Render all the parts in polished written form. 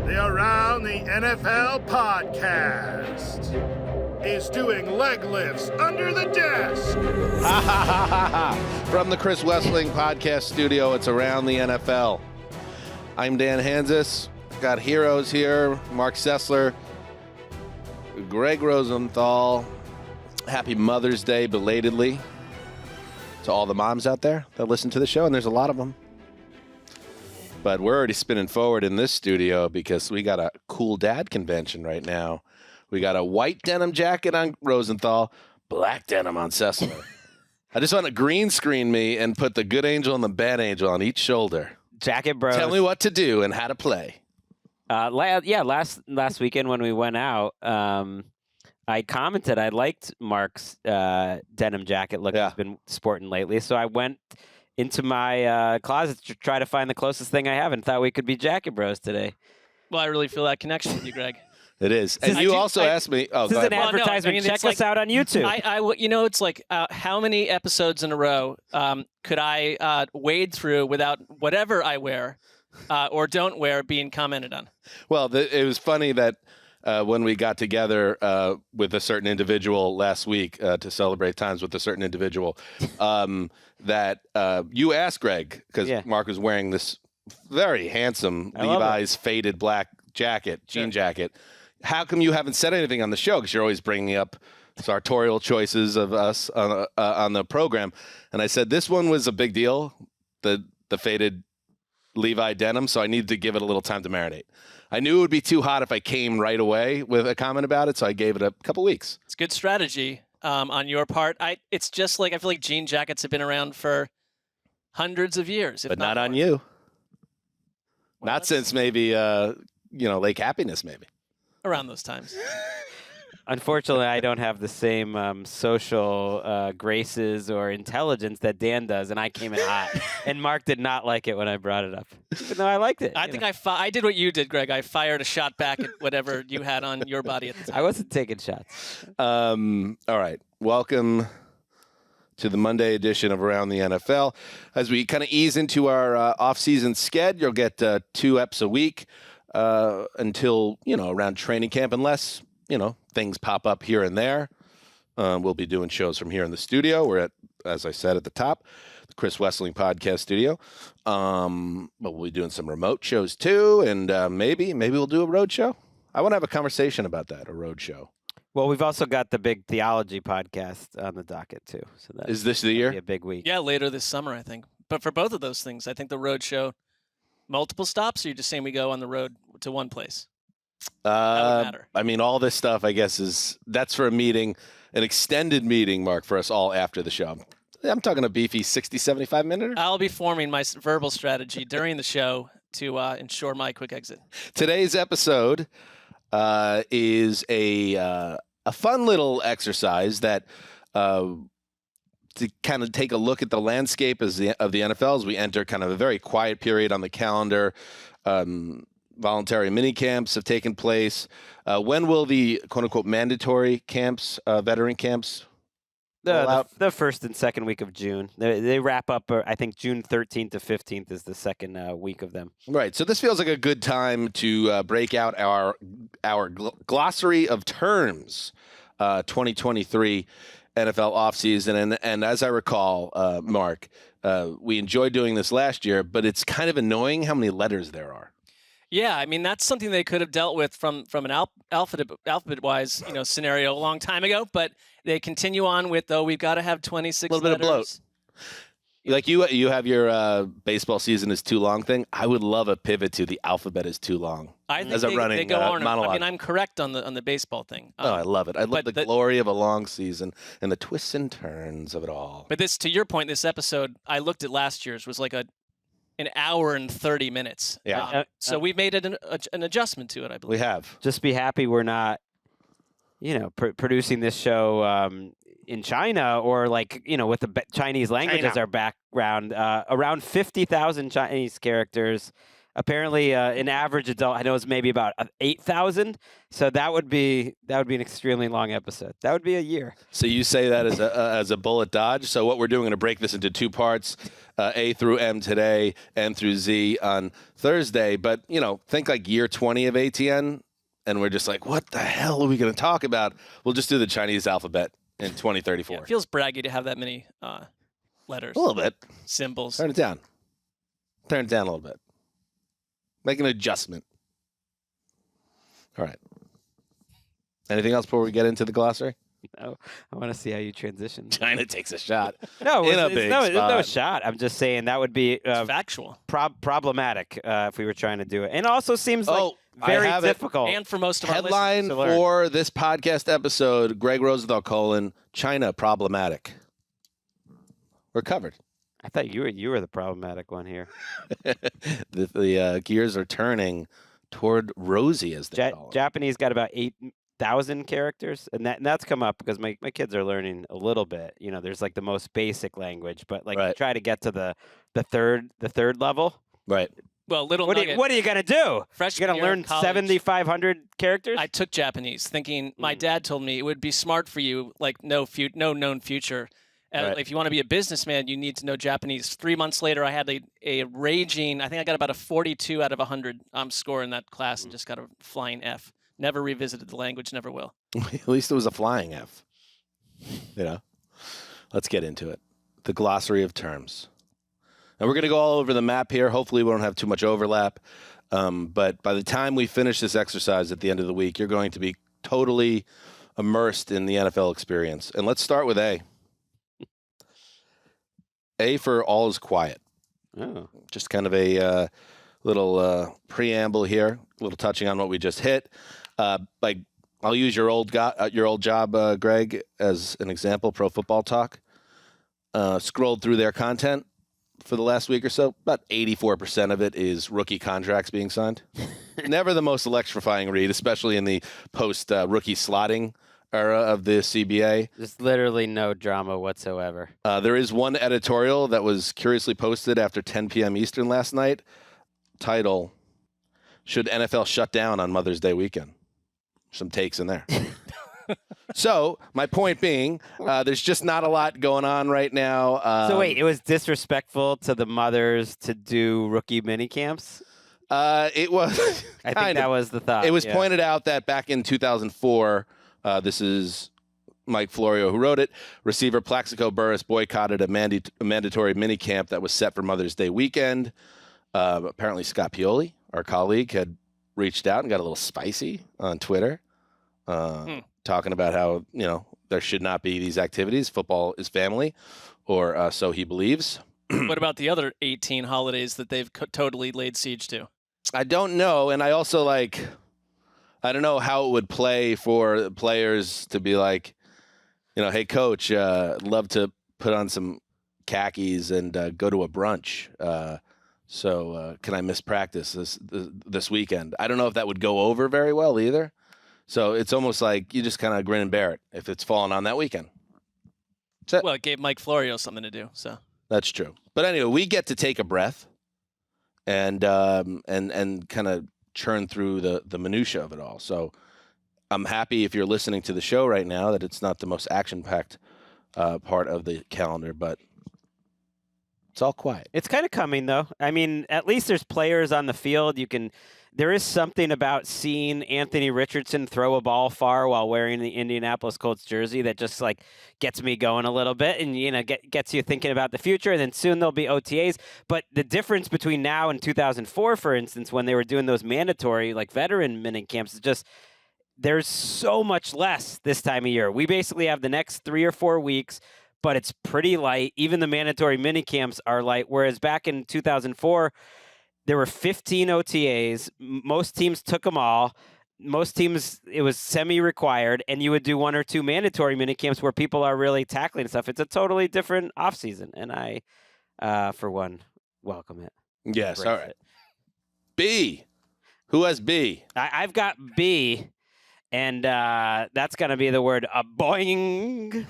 The Around the NFL podcast is doing leg lifts under the desk. From the Chris Wessling podcast studio, it's Around the NFL. I'm Dan Hanzus. Got heroes here, Marc Sessler, Gregg Rosenthal. Happy Mother's Day belatedly to all the moms out there that listen to the show, and there's a lot of them. But we're already spinning forward in this studio because we got a cool dad convention right now. We got a white denim jacket on Rosenthal, black denim on Sessler. I just want to green screen me and put the good angel and the bad angel on each shoulder. Jacket bros. Tell me what to do and how to play. Last weekend when we went out, I commented I liked Marc's denim jacket look he's been sporting lately. So I went into my closet to try to find the closest thing I have and thought we could be jacket bros today. Well, I really feel that connection with you, Greg. It is. And you also asked me. Oh, this is an advertisement. Check us out on YouTube. It's like how many episodes in a row could I wade through without whatever I wear or don't wear being commented on? Well, it was funny that when we got together with a certain individual last week to celebrate times with a certain individual, that you asked Greg, because Marc was wearing this very handsome Levi's faded black jacket, jean jacket. How come you haven't said anything on the show? Because you're always bringing up sartorial choices of us on the program. And I said, this one was a big deal, the faded Levi denim, so I needed to give it a little time to marinate. I knew it would be too hot if I came right away with a comment about it, so I gave it a couple weeks. It's good strategy on your part. It's just like I feel like jean jackets have been around for hundreds of years. But not on you. Well, not since maybe, Lake Happiness, maybe. Around those times. Unfortunately, I don't have the same social graces or intelligence that Dan does, and I came in hot. And Marc did not like it when I brought it up. But no, I liked it. I think I did what you did, Greg. I fired a shot back at whatever you had on your body at the time. I wasn't taking shots. All right. Welcome to the Monday edition of Around the NFL. As we kind of ease into our off-season sched, you'll get 2 eps a week until, around training camp, unless things pop up here and there. We'll be doing shows from here in the studio. We're at, as I said at the top, the Chris Wessling podcast studio. But we'll be doing some remote shows too, and maybe we'll do a road show. I want to have a conversation about that, a road show. Well, we've also got the big theology podcast on the docket too. So that is this the year? Be a big week. Yeah, later this summer, I think. But for both of those things, I think the road show, multiple stops, or you're just saying we go on the road to one place? That would matter. I mean, all this stuff, I guess, that's for a meeting, an extended meeting, Marc, for us all after the show. I'm talking a beefy 60, 75 minute. I'll be forming my verbal strategy during the show to ensure my quick exit. Today's episode is a fun little exercise that to kind of take a look at the landscape of the NFL as we enter kind of a very quiet period on the calendar. Voluntary mini camps have taken place. When will the quote-unquote mandatory camps, veteran camps, the first and second week of June? They wrap up, I think, June 13th to 15th is the second week of them. Right. So this feels like a good time to break out our glossary of terms, 2023 NFL offseason. And as I recall, Marc, we enjoyed doing this last year, but it's kind of annoying how many letters there are. Yeah, I mean, that's something they could have dealt with from an alphabet-wise, scenario a long time ago, but they continue on with, we've got to have 26 letters. A little bit of bloat. Like you have your baseball season is too long thing. I would love a pivot to the alphabet is too long. I think as a running they go on. monologue. I mean, I'm correct on the baseball thing. I love it. I love the glory of a long season and the twists and turns of it all. But to your point, this episode, I looked at last year's, was like an hour and 30 minutes. Yeah. So we've made it an adjustment to it, I believe. We have. Just be happy we're not, producing this show in China or with the Chinese language as our background. Around 50,000 Chinese characters. Apparently, an average adult I know is maybe about 8,000. So that would be an extremely long episode. That would be a year. So you say that as a bullet dodge. So what we're doing, we're going to break this into 2 parts, A through M today, N through Z on Thursday. But, think like year 20 of ATN, and we're just like, what the hell are we going to talk about? We'll just do the Chinese alphabet in 2034. Yeah, it feels braggy to have that many letters. A little bit. Symbols. Turn it down. Turn it down a little bit. Make an adjustment. All right. Anything else before we get into the glossary? No, I want to see how you transition. China takes a shot. No, it's no shot. I'm just saying that would be factual. Problematic if we were trying to do it. And it also seems like very I have difficult. And for most of our headline listeners for this podcast episode, Gregg Rosenthal, China problematic. We're covered. I thought you were the problematic one here. the gears are turning toward Rosie, as they call it. Japanese got about 8,000 characters, and that's come up because my kids are learning a little bit. There's like the most basic language, but like Right. try to get to the third level. Right. Well, What are you gonna do? Freshman You're gonna year in learn college, 7,500 characters? I took Japanese, thinking my dad told me it would be smart for you, like no known future. Right. If you want to be a businessman, you need to know Japanese. 3 months later, I had a raging, I think I got about a 42 out of 100 score in that class and just got a flying F. Never revisited the language, never will. At least it was a flying F. Let's get into it. The glossary of terms. And we're going to go all over the map here. Hopefully we don't have too much overlap. But by the time we finish this exercise at the end of the week, you're going to be totally immersed in the NFL experience. And let's start with A. A for all is quiet. Oh. Just kind of a little preamble here, a little touching on what we just hit. I'll use your old job, Greg, as an example. Pro Football Talk scrolled through their content for the last week or so. About 84% of it is rookie contracts being signed. Never the most electrifying read, especially in the post rookie slotting era of the CBA. There's literally no drama whatsoever. There is one editorial that was curiously posted after 10 p.m. Eastern last night. Title: Should NFL shut down on Mother's Day weekend? Some takes in there. So my point being, there's just not a lot going on right now. So wait, it was disrespectful to the mothers to do rookie mini camps? It was. I think that was the thought. It was pointed out that back in 2004, this is Mike Florio who wrote it, receiver Plaxico Burress boycotted a mandatory mini camp that was set for Mother's Day weekend. Apparently Scott Pioli, our colleague, had reached out and got a little spicy on Twitter, talking about how, there should not be these activities. Football is family, or so he believes. What about the other 18 holidays that they've totally laid siege to? I don't know. And I also I don't know how it would play for players to be like, hey, coach, love to put on some khakis and go to a brunch. So can I miss practice this weekend? I don't know if that would go over very well either. So it's almost like you just kind of grin and bear it if it's falling on that weekend. Well, it gave Mike Florio something to do. So that's true. But anyway, we get to take a breath and kind of churn through the minutia of it all. So I'm happy if you're listening to the show right now that it's not the most action-packed part of the calendar, but it's all quiet. It's kind of coming, though. I mean, at least there's players on the field. There is something about seeing Anthony Richardson throw a ball far while wearing the Indianapolis Colts jersey that just gets me going a little bit and gets you thinking about the future. And then soon there'll be OTAs. But the difference between now and 2004, for instance, when they were doing those mandatory veteran mini camps, is just there's so much less this time of year. We basically have the next 3 or 4 weeks, but it's pretty light. Even the mandatory mini camps are light. Whereas back in 2004. There were 15 OTAs. Most teams took them all. Most teams, it was semi-required, and you would do 1 or 2 mandatory minicamps where people are really tackling stuff. It's a totally different offseason, and I, for one, welcome it. Yes, all right. B. Who has B? I've got B, and that's going to be the word boing.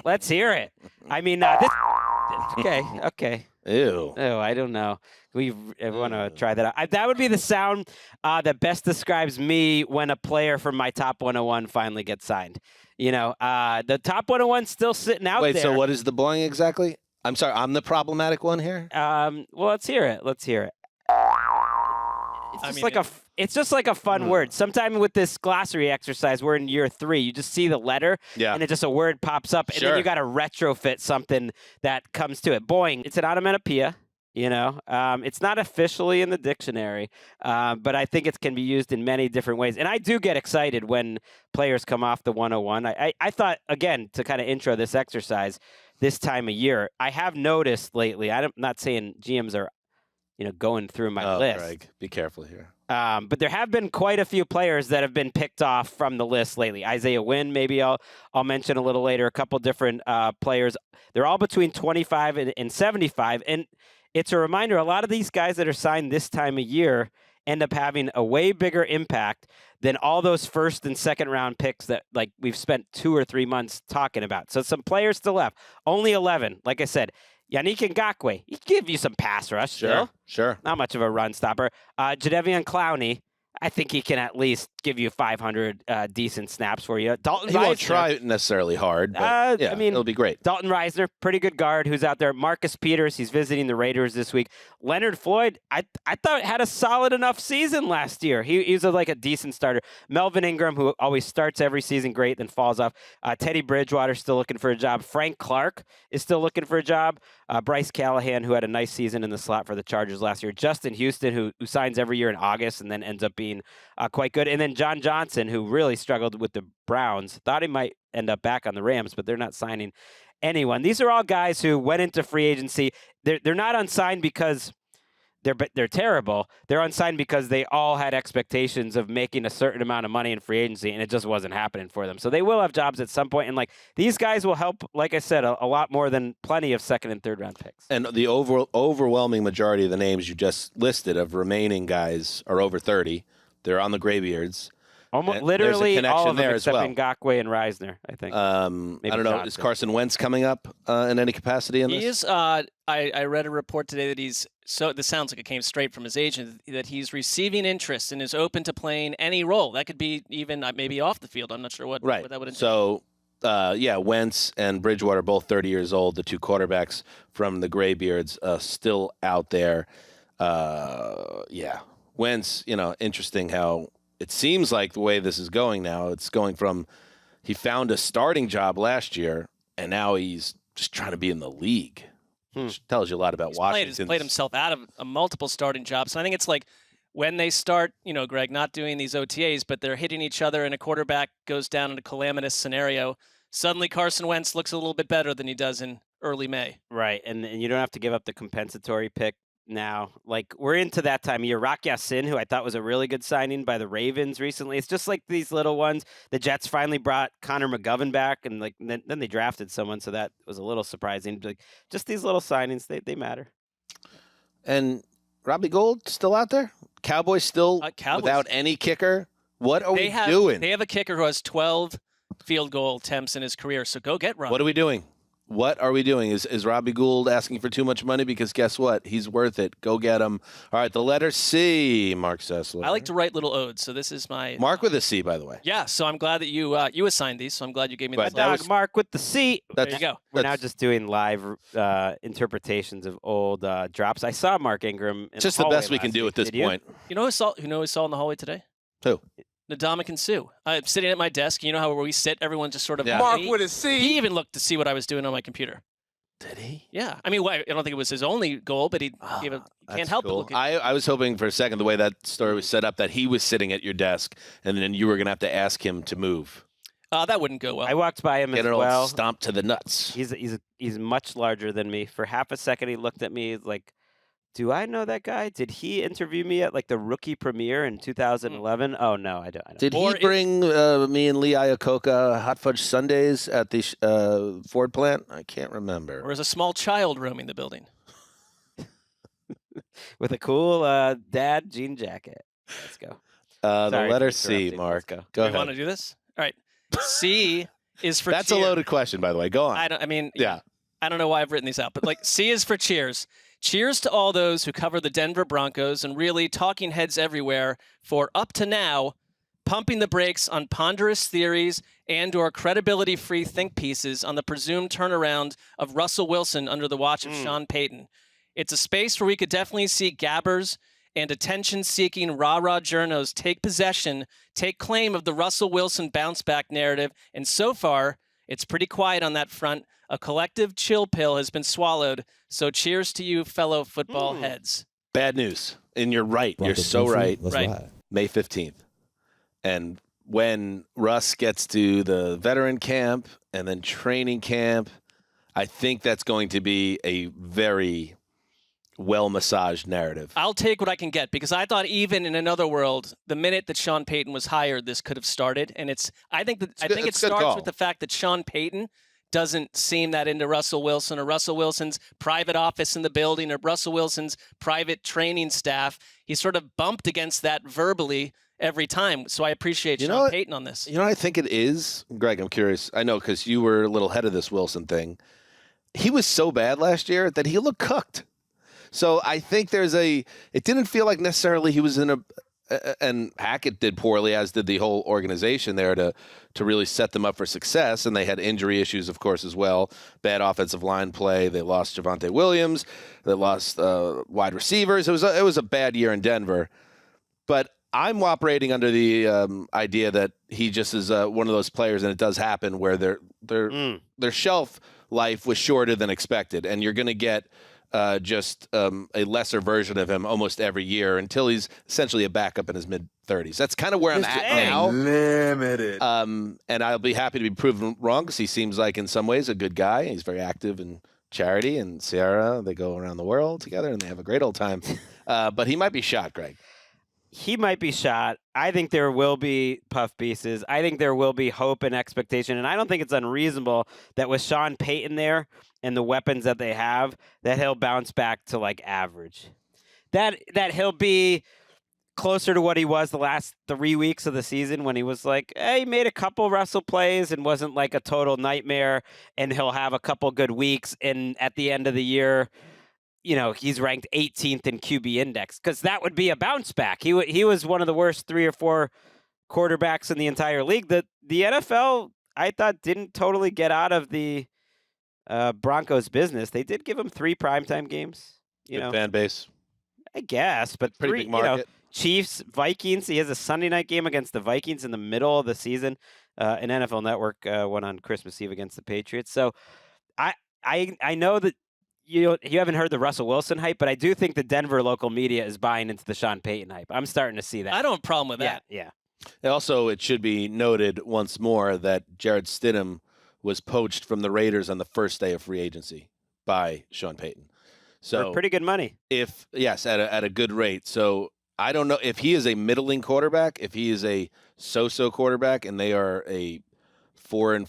Let's hear it. I mean, this... Okay. Ew. Oh, I don't know. We want to try that out. That would be the sound that best describes me when a player from my top 101 finally gets signed. The top 101 still sitting out there. Wait, so what is the boing exactly? I'm sorry, I'm the problematic one here? Well, let's hear it. It's just like a fun word. Sometime with this glossary exercise, we're in year 3. You just see the letter, and it just a word pops up, and then you got to retrofit something that comes to it. Boing. It's an onomatopoeia. It's not officially in the dictionary, but I think it can be used in many different ways. And I do get excited when players come off the 101. I thought, again, to kind of intro this exercise, this time of year, I have noticed lately. I'm not saying GMs are going through my list. Greg, be careful here. But there have been quite a few players that have been picked off from the list lately. Isaiah Wynn, maybe I'll mention a little later. A couple different players. They're all between 25 and 75. And it's a reminder, a lot of these guys that are signed this time of year end up having a way bigger impact than all those first and second round picks that we've spent 2 or 3 months talking about. So some players still left. Only 11. Like I said, Yannick Ngakoue, he can give you some pass rush still. Sure. Not much of a run stopper. Jadeveon Clowney, I think he can at least give you 500 decent snaps for you. Dalton He Reisner, won't try necessarily hard, but it'll be great. Dalton Reisner, pretty good guard who's out there. Marcus Peters, he's visiting the Raiders this week. Leonard Floyd, I thought had a solid enough season last year. He was like a decent starter. Melvin Ingram, who always starts every season great, then falls off. Teddy Bridgewater still looking for a job. Frank Clark is still looking for a job. Bryce Callahan, who had a nice season in the slot for the Chargers last year. Justin Houston, who signs every year in August and then ends up being quite good. And then John Johnson, who really struggled with the Browns. Thought he might end up back on the Rams, but they're not signing anyone. These are all guys who went into free agency. They're not unsigned because they're terrible. They're unsigned because they all had expectations of making a certain amount of money in free agency, and it just wasn't happening for them. So they will have jobs at some point, and these guys will help, like I said, a lot more than plenty of second and third round picks. And the overwhelming majority of the names you just listed of remaining guys are over 30. They're on the graybeards. Almost literally all of them there except as well. Ngakoue and Reisner, I think. I don't know. Johnson. Is Carson Wentz coming up in any capacity in this? He is. I read a report today that he's this sounds like it came straight from his agent, that he's receiving interest and is open to playing any role. That could be even maybe off the field. I'm not sure what that would entail. So, Wentz and Bridgewater, both 30 years old, the two quarterbacks from the Graybeards, still out there. Wentz, interesting how it seems like the way this is going now, it's going from he found a starting job last year, and now he's just trying to be in the league. Which tells you a lot about Washington. He's played himself out of a multiple starting jobs. So I think it's like when they start, Greg, not doing these OTAs, but they're hitting each other and a quarterback goes down in a calamitous scenario, suddenly Carson Wentz looks a little bit better than he does in early May. Right, and you don't have to give up the compensatory pick now. We're into that time of year. Rock Ya-Sin, who I thought was a really good signing by the Ravens recently. It's just like these little ones. The Jets finally brought Connor McGovern back, and then they drafted someone, so that was a little surprising. Just these little signings, they matter. And Robbie Gould still out there? Cowboys still without any kicker? What are we doing? They have a kicker who has 12 field goal attempts in his career, so go get Robbie. What are we doing? What are we doing? Is Robbie Gould asking for too much money? Because guess what? He's worth it. Go get him. All right, the letter C, Marc Sessler. I like to write little odes, so this is my... Mark with a C, by the way. Yeah, so I'm glad that you assigned these, so I'm glad you gave me that. Dog Mark with the C. There you go. We're now just doing live interpretations of old drops. I saw Mark Ingram in just the best we can do at this point. You know who I saw in the hallway today? Who? Ndamukong Suh. I'm sitting at my desk. You know how where we sit, everyone just sort of... Yeah. Mark with a C. He even looked to see what I was doing on my computer. Did he? Yeah. I mean, I don't think it was his only goal, but he can't help but look at I was hoping for a second, the way that story was set up, that he was sitting at your desk, and then you were going to have to ask him to move. That wouldn't go well. I walked by him Get as it all well. stomped to the nuts. He's much larger than me. For half a second, he looked at me like, do I know that guy? Did he interview me at the rookie premiere in 2011? Oh, no, I don't. Did he bring me and Lee Iacocca hot fudge sundaes at the Ford plant? I can't remember. Or is a small child roaming the building? With a cool dad jean jacket. Let's go. The letter C, Mark. Go ahead. You want to do this? All right. C is for That's cheer. a loaded question, by the way. Go on. I don't know why I've written these out, but C is for cheers. Cheers to all those who cover the Denver Broncos and really talking heads everywhere for, up to now, pumping the brakes on ponderous theories and or credibility-free think pieces on the presumed turnaround of Russell Wilson under the watch of Sean Payton. It's a space where we could definitely see gabbers and attention-seeking rah-rah journos take possession, take claim of the Russell Wilson bounce-back narrative, and so far, it's pretty quiet on that front. A collective chill pill has been swallowed, so cheers to you, fellow football heads. Bad news, and you're right. Broncos You're so country, right. let's ride. May 15th. And when Russ gets to the veteran camp and then training camp, I think that's going to be a very well-massaged narrative. I'll take what I can get, because I thought even in another world, the minute that Sean Payton was hired, this could have started. And I think it starts with the fact that Sean Payton doesn't seem that into Russell Wilson or Russell Wilson's private office in the building or Russell Wilson's private training staff. He's sort of bumped against that verbally every time. So I appreciate Sean Payton on this. You know what I think it is? Greg, I'm curious. I know because you were a little ahead of this Wilson thing. He was so bad last year that he looked cooked. So I think it didn't feel like necessarily he was in and Hackett did poorly, as did the whole organization there to really set them up for success. And they had injury issues, of course, as well. Bad offensive line play. They lost Javonte Williams. They lost wide receivers. It was a bad year in Denver. But I'm operating under the idea that he just is one of those players, and it does happen where their shelf life was shorter than expected, and you're going to get just a lesser version of him almost every year until he's essentially a backup in his mid-30s. That's kind of where I'm at now. Limited. And I'll be happy to be proven wrong because he seems like in some ways a good guy. He's very active in charity, and Sierra, they go around the world together and they have a great old time. But he might be shot, Greg. He might be shot. I think there will be puff pieces. I think there will be hope and expectation. And I don't think it's unreasonable that with Sean Payton there and the weapons that they have, that he'll bounce back to like average. That he'll be closer to what he was the last 3 weeks of the season when he was like, he made a couple Russell plays and wasn't like a total nightmare. And he'll have a couple good weeks. And at the end of the year, he's ranked 18th in QB index, because that would be a bounce back. He was one of the worst 3 or 4 quarterbacks in the entire league. The NFL, I thought, didn't totally get out of the Broncos business. They did give him 3 primetime games. Good fan base. I guess, but Pretty big market. Chiefs, Vikings. He has a Sunday night game against the Vikings in the middle of the season. And NFL Network went on Christmas Eve against the Patriots. So I know that you haven't heard the Russell Wilson hype, but I do think the Denver local media is buying into the Sean Payton hype. I'm starting to see that. I don't have a problem with that. Yeah. Also, it should be noted once more that Jared Stidham was poached from the Raiders on the first day of free agency by Sean Payton. So for pretty good money. At a good rate. So I don't know if he is a middling quarterback, if he is a so-so quarterback, and they are a 4-5,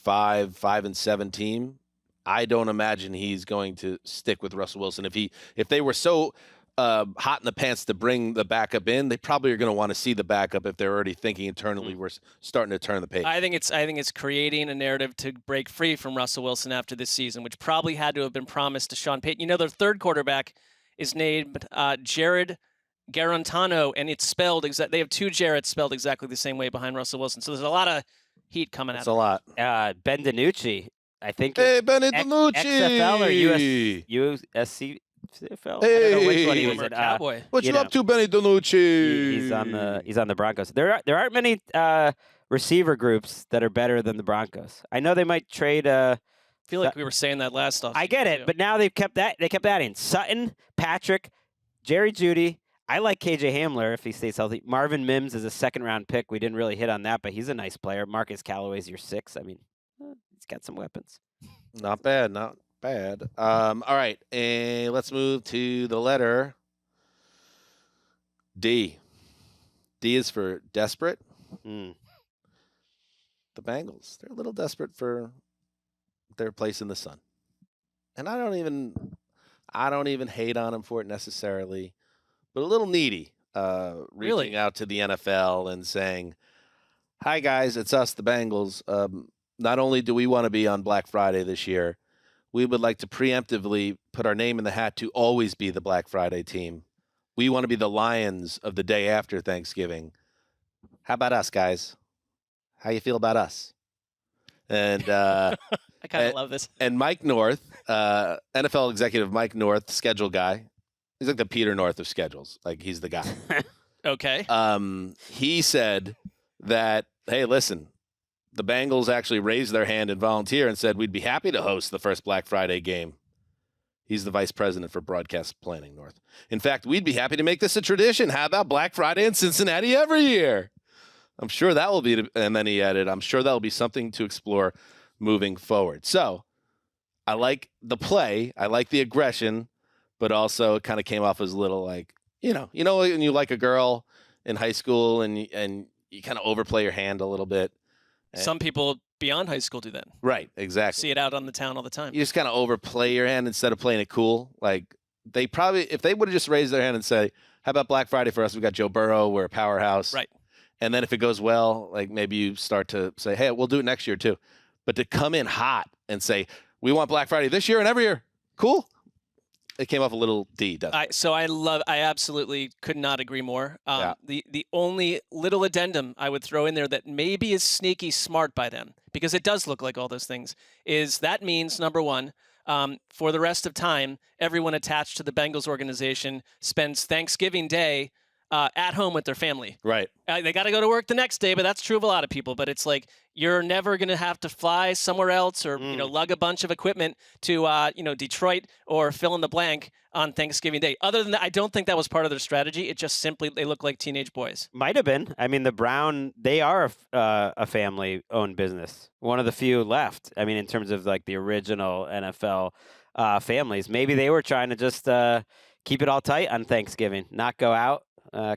5-7 team. I don't imagine he's going to stick with Russell Wilson. If they were so hot in the pants to bring the backup in, they probably are going to want to see the backup if they're already thinking internally we're starting to turn the page. I think it's creating a narrative to break free from Russell Wilson after this season, which probably had to have been promised to Sean Payton. Their third quarterback is named Jared Garantano, and it's spelled they have 2 Jareds spelled exactly the same way behind Russell Wilson. So there's a lot of heat coming That's at a lot. Ben DiNucci. I think Hey, Benny DiNucci. XFL or USC CFL. Hey. I don't know which one he was Former at. Cowboy. What you up to, Benny DiNucci? He's on the Broncos. There aren't many receiver groups that are better than the Broncos. I know they might trade. I feel like we were saying that last off. I get it, but now they've kept that. They kept adding Sutton, Patrick, Jerry Jeudy. I like KJ Hamler if he stays healthy. Marvin Mims is a 2nd-round pick. We didn't really hit on that, but he's a nice player. Marcus Callaway's your 6. I mean, he's got some weapons. Not bad. All right, and let's move to the letter D. D is for desperate. The Bengals, they're a little desperate for their place in the sun. And I don't even hate on them for it necessarily, but a little needy. Reaching out to the NFL and saying, "Hi guys, it's us, the Bengals. Not only do we want to be on Black Friday this year, we would like to preemptively put our name in the hat to always be the Black Friday team. We want to be the Lions of the day after Thanksgiving. How about us, guys? How you feel about us? And I kind of love this. And Mike North, NFL executive Mike North, schedule guy. He's like the Peter North of schedules. Like, he's the guy. Okay. He said that, hey, listen, the Bengals actually raised their hand and volunteer and said we'd be happy to host the first Black Friday game. He's the vice president for broadcast planning, North. In fact, we'd be happy to make this a tradition. How about Black Friday in Cincinnati every year? I'm sure that will be, and then he added, I'm sure that will be something to explore moving forward. So I like the play. I like the aggression, but also it kind of came off as a little like, you know, when you like a girl in high school and you kind of overplay your hand a little bit. Some people beyond high school do that. Right, exactly. See it out on the town all the time. You just kind of overplay your hand instead of playing it cool. Like, they probably, if they would have just raised their hand and say, how about Black Friday for us? We got Joe Burrow. We're a powerhouse. Right. And then if it goes well, like, maybe you start to say, hey, we'll do it next year too. But to come in hot and say, we want Black Friday this year and every year, cool. It came off a little D. I absolutely could not agree more. The only little addendum I would throw in there that maybe is sneaky smart by them, because it does look like all those things, is that means, number one, for the rest of time, everyone attached to the Bengals organization spends Thanksgiving Day at home with their family. Right. They got to go to work the next day, but that's true of a lot of people. But it's like, you're never going to have to fly somewhere else or lug a bunch of equipment to Detroit or fill in the blank on Thanksgiving Day. Other than that, I don't think that was part of their strategy. It just simply, they look like teenage boys. Might have been. I mean, the Brown, they are a family-owned business. One of the few left. I mean, in terms of like the original NFL families, maybe they were trying to just keep it all tight on Thanksgiving, not go out.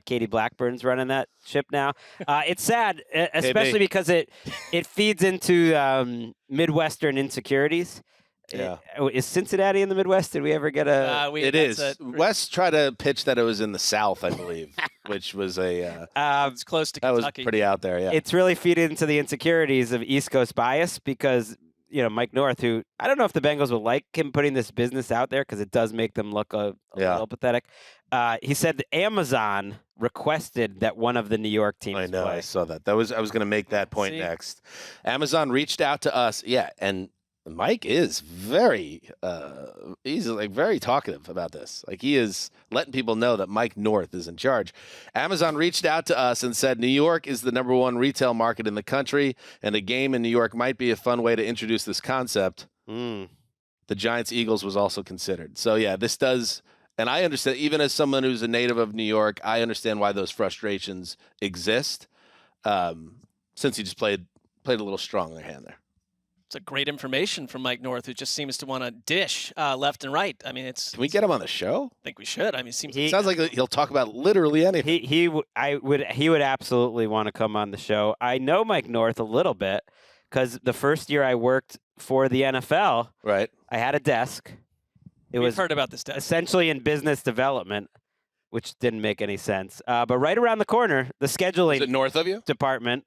Katie Blackburn's running that ship now. It's sad, especially because it feeds into Midwestern insecurities. Yeah. Is Cincinnati in the Midwest? Did we ever get a? It is. Wes tried to pitch that it was in the South, I believe, which was it's close to Kentucky. That was pretty out there. Yeah. It's really feeding into the insecurities of East Coast bias because, Mike North, who I don't know if the Bengals would like him putting this business out there because it does make them look a little pathetic. He said that Amazon requested that one of the New York teams I know, play. I saw that. I was going to make that point next. Amazon reached out to us. Yeah, and Mike is very he's like very talkative about this. Like, he is letting people know that Mike North is in charge. Amazon reached out to us and said New York is the #1 retail market in the country, and a game in New York might be a fun way to introduce this concept. The Giants-Eagles was also considered. So yeah, this does. And I understand, even as someone who's a native of New York, I understand why those frustrations exist. Since he just played a little strong in their hand there. It's a great information from Mike North, who just seems to want to dish left and right. I mean, Can we get him on the show? I think we should. I mean, it sounds like he'll talk about literally anything. He would absolutely want to come on the show. I know Mike North a little bit because the first year I worked for the NFL, right, I had a desk. We've heard about this desk. Essentially in business development, which didn't make any sense. But right around the corner, the scheduling Is it north of you? department.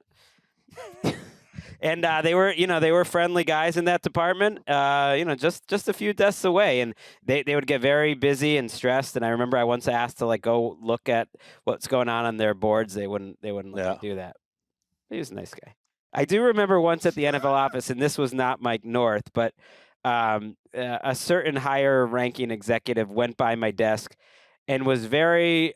And they were friendly guys in that department, just a few desks away. And they would get very busy and stressed. And I remember I once asked to go look at what's going on their boards. They wouldn't let me do that. He was a nice guy. I do remember once at the NFL office, and this was not Mike North, but a certain higher ranking executive went by my desk and was very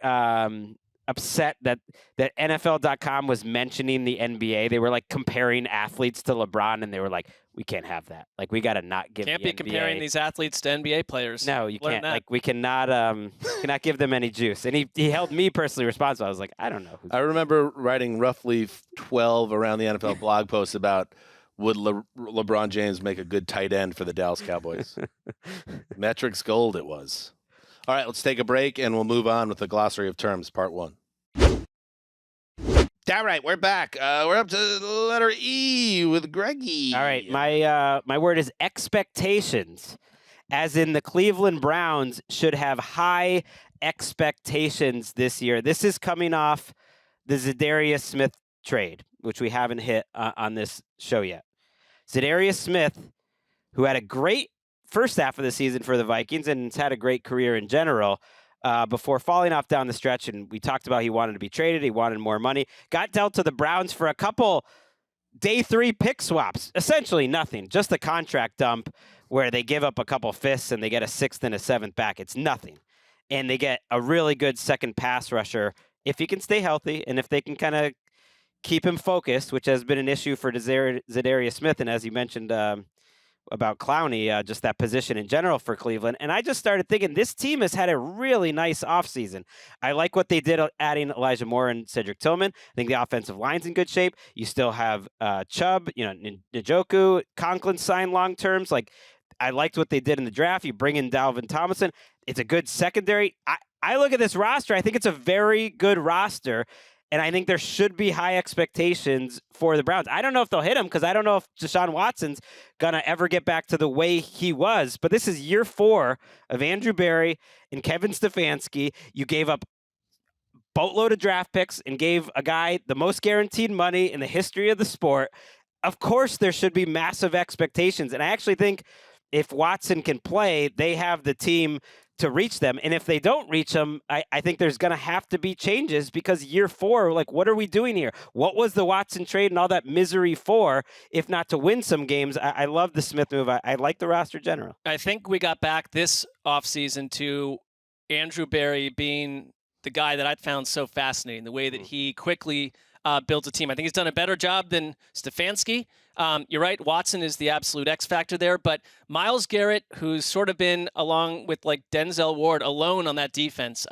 upset that NFL.com was mentioning the NBA. They were like comparing athletes to LeBron, and they were like, we can't have that. Like, we got to not give Can't the be NBA. comparing these athletes to NBA players. No, you Learn can't. that. Like, we cannot give them any juice. And he held me personally responsible. I was like, I don't know. I remember writing roughly 12 around the NFL blog posts about would LeBron James make a good tight end for the Dallas Cowboys. Metrics gold it was. All right, let's take a break, and we'll move on with the glossary of terms, part 1. All right, we're back. We're up to the letter E with Greggy. All right, my word is expectations, as in the Cleveland Browns should have high expectations this year. This is coming off the Zadarius Smith trade, which we haven't hit on this show yet. Zadarius Smith, who had a great first half of the season for the Vikings, and has had a great career in general. Before falling off down the stretch, and we talked about he wanted to be traded, he wanted more money, got dealt to the Browns for a couple day 3 pick swaps, essentially nothing, just a contract dump where they give up a couple fifths and they get a 6th and a 7th back. It's nothing. And they get a really good second pass rusher if he can stay healthy and if they can kind of keep him focused, which has been an issue for Zadarius Smith. And as you mentioned, about Clowney, just that position in general for Cleveland. And I just started thinking this team has had a really nice offseason. I like what they did adding Elijah Moore and Cedric Tillman. I think the offensive line's in good shape. You still have Chubb, Njoku, Conklin signed long terms. Like, I liked what they did in the draft. You bring in Dalvin Tomlinson. It's a good secondary. I look at this roster. I think it's a very good roster. And I think there should be high expectations for the Browns. I don't know if they'll hit him because I don't know if Deshaun Watson's going to ever get back to the way he was. But this is year 4 of Andrew Berry and Kevin Stefanski. You gave up boatload of draft picks and gave a guy the most guaranteed money in the history of the sport. Of course, there should be massive expectations. And I actually think if Watson can play, they have the team to reach them. And if they don't reach them, I think there's going to have to be changes because year 4, like, what are we doing here? What was the Watson trade and all that misery for, if not to win some games? I love the Smith move. I like the roster general. I think we got back this offseason to Andrew Berry being the guy that I found so fascinating, the way that he quickly built a team. I think he's done a better job than Stefanski. You're right, Watson is the absolute X factor there, but Myles Garrett, who's sort of been, along with like Denzel Ward, alone on that defense.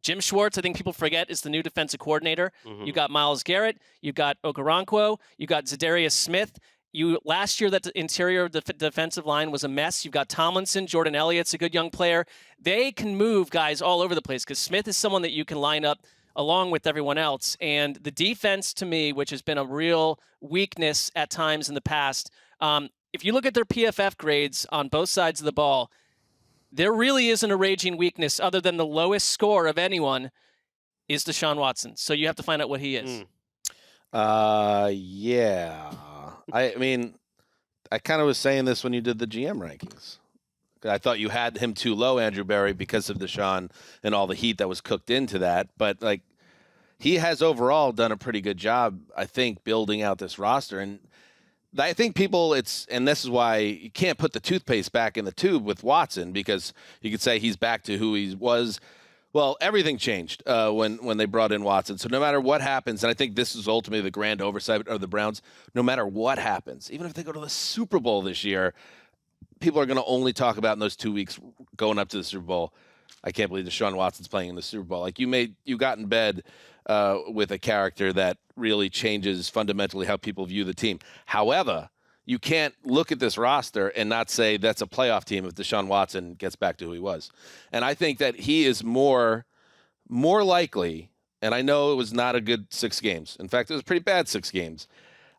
Jim Schwartz, I think people forget, is the new defensive coordinator. Mm-hmm. You got Myles Garrett, you got Okoronkwo, you got Zadarius Smith. Last year, that the interior of the defensive line was a mess. You've got Tomlinson, Jordan Elliott's a good young player. They can move guys all over the place because Smith is someone that you can line up along with everyone else. And the defense, to me, which has been a real weakness at times in the past, if you look at their PFF grades on both sides of the ball, there really isn't a raging weakness other than the lowest score of anyone is Deshaun Watson. So you have to find out what he is. Yeah. I mean, I kind of was saying this when you did the GM rankings. I thought you had him too low, Andrew Berry, because of Deshaun and all the heat that was cooked into that. But, like, he has overall done a pretty good job, I think, building out this roster. And I think people, and this is why you can't put the toothpaste back in the tube with Watson, because you could say he's back to who he was. Well, everything changed when they brought in Watson. So no matter what happens, and I think this is ultimately the grand oversight of the Browns, no matter what happens, even if they go to the Super Bowl this year, people are going to only talk about in those 2 weeks going up to the Super Bowl. I can't believe Deshaun Watson's playing in the Super Bowl. Like, you got in bed with a character that really changes fundamentally how people view the team. However, you can't look at this roster and not say that's a playoff team if Deshaun Watson gets back to who he was. And I think that he is more likely, and I know it was not a good 6 games. In fact, it was a pretty bad 6 games.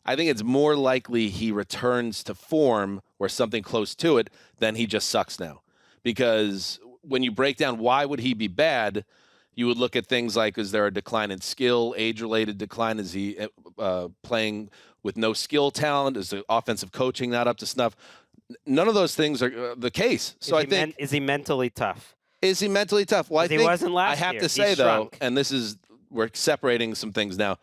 I think it's more likely he returns to form or something close to it than he just sucks now. Because when you break down why would he be bad, you would look at things like, is there a decline in skill, age-related decline? Is he playing with no skill talent? Is the offensive coaching not up to snuff? None of those things are the case. So I think, is he mentally tough? Is he mentally tough? Well, I think he wasn't last I have year. to say, He's though, shrunk. and we're separating some things now.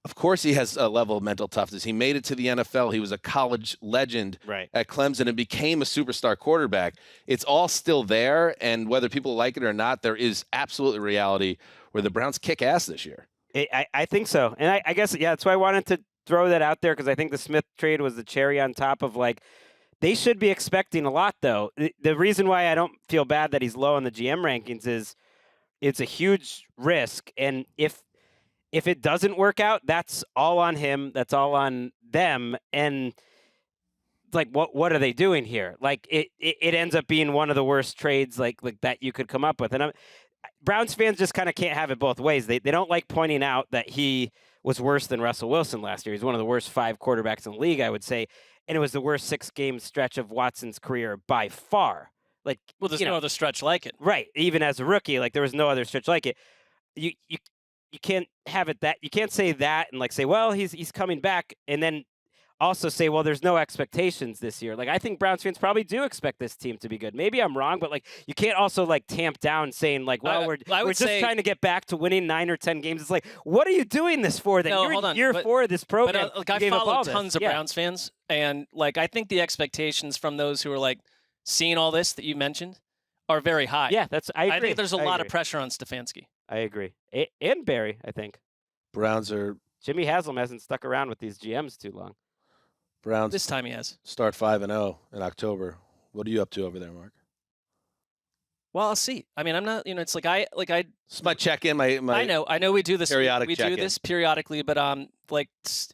Of course he has a level of mental toughness. He made it to the NFL. He was a college legend at Clemson and became a superstar quarterback. It's all still there, and whether people like it or not, there is absolutely reality where the Browns kick ass this year. I think so. And I guess, that's why I wanted to throw that out there, because I think the Smith trade was the cherry on top of, like, they should be expecting a lot, though. The reason why I don't feel bad that he's low on the GM rankings is it's a huge risk, and if it doesn't work out, that's all on him. That's all on them. And like, what are they doing here? Like, it ends up being one of the worst trades like that you could come up with. And Browns fans just kind of can't have it both ways. They don't like pointing out that he was worse than Russell Wilson last year. He's one of the worst 5 quarterbacks in the league, I would say. And it was the worst 6-game stretch of Watson's career by far. Like, well, there's no other stretch like it. Right. Even as a rookie, like, there was no other stretch like it. You can't have it that you can't say that and like say, well, he's coming back, and then also say, well, there's no expectations this year. Like, I think Browns fans probably do expect this team to be good. Maybe I'm wrong, but like, you can't also like tamp down saying like, well, we're just trying to get back to winning 9 or 10 games. It's like, what are you doing this for? That you're in year 4 of this program. But I follow tons of Browns fans, and like, I think the expectations from those who are like seeing all this that you mentioned are very high. Yeah, I agree. I think there's a lot of pressure on Stefanski. I agree. And Barry, I think. Browns are. Jimmy Haslam hasn't stuck around with these GMs too long. Browns this time he has. Start 5-0 in October. What are you up to over there, Mark? Well, I'll see. I mean, I'm not. It's like I. It's my check-in. My. I know. We do this. Periodic we check-in. do this periodically, but let's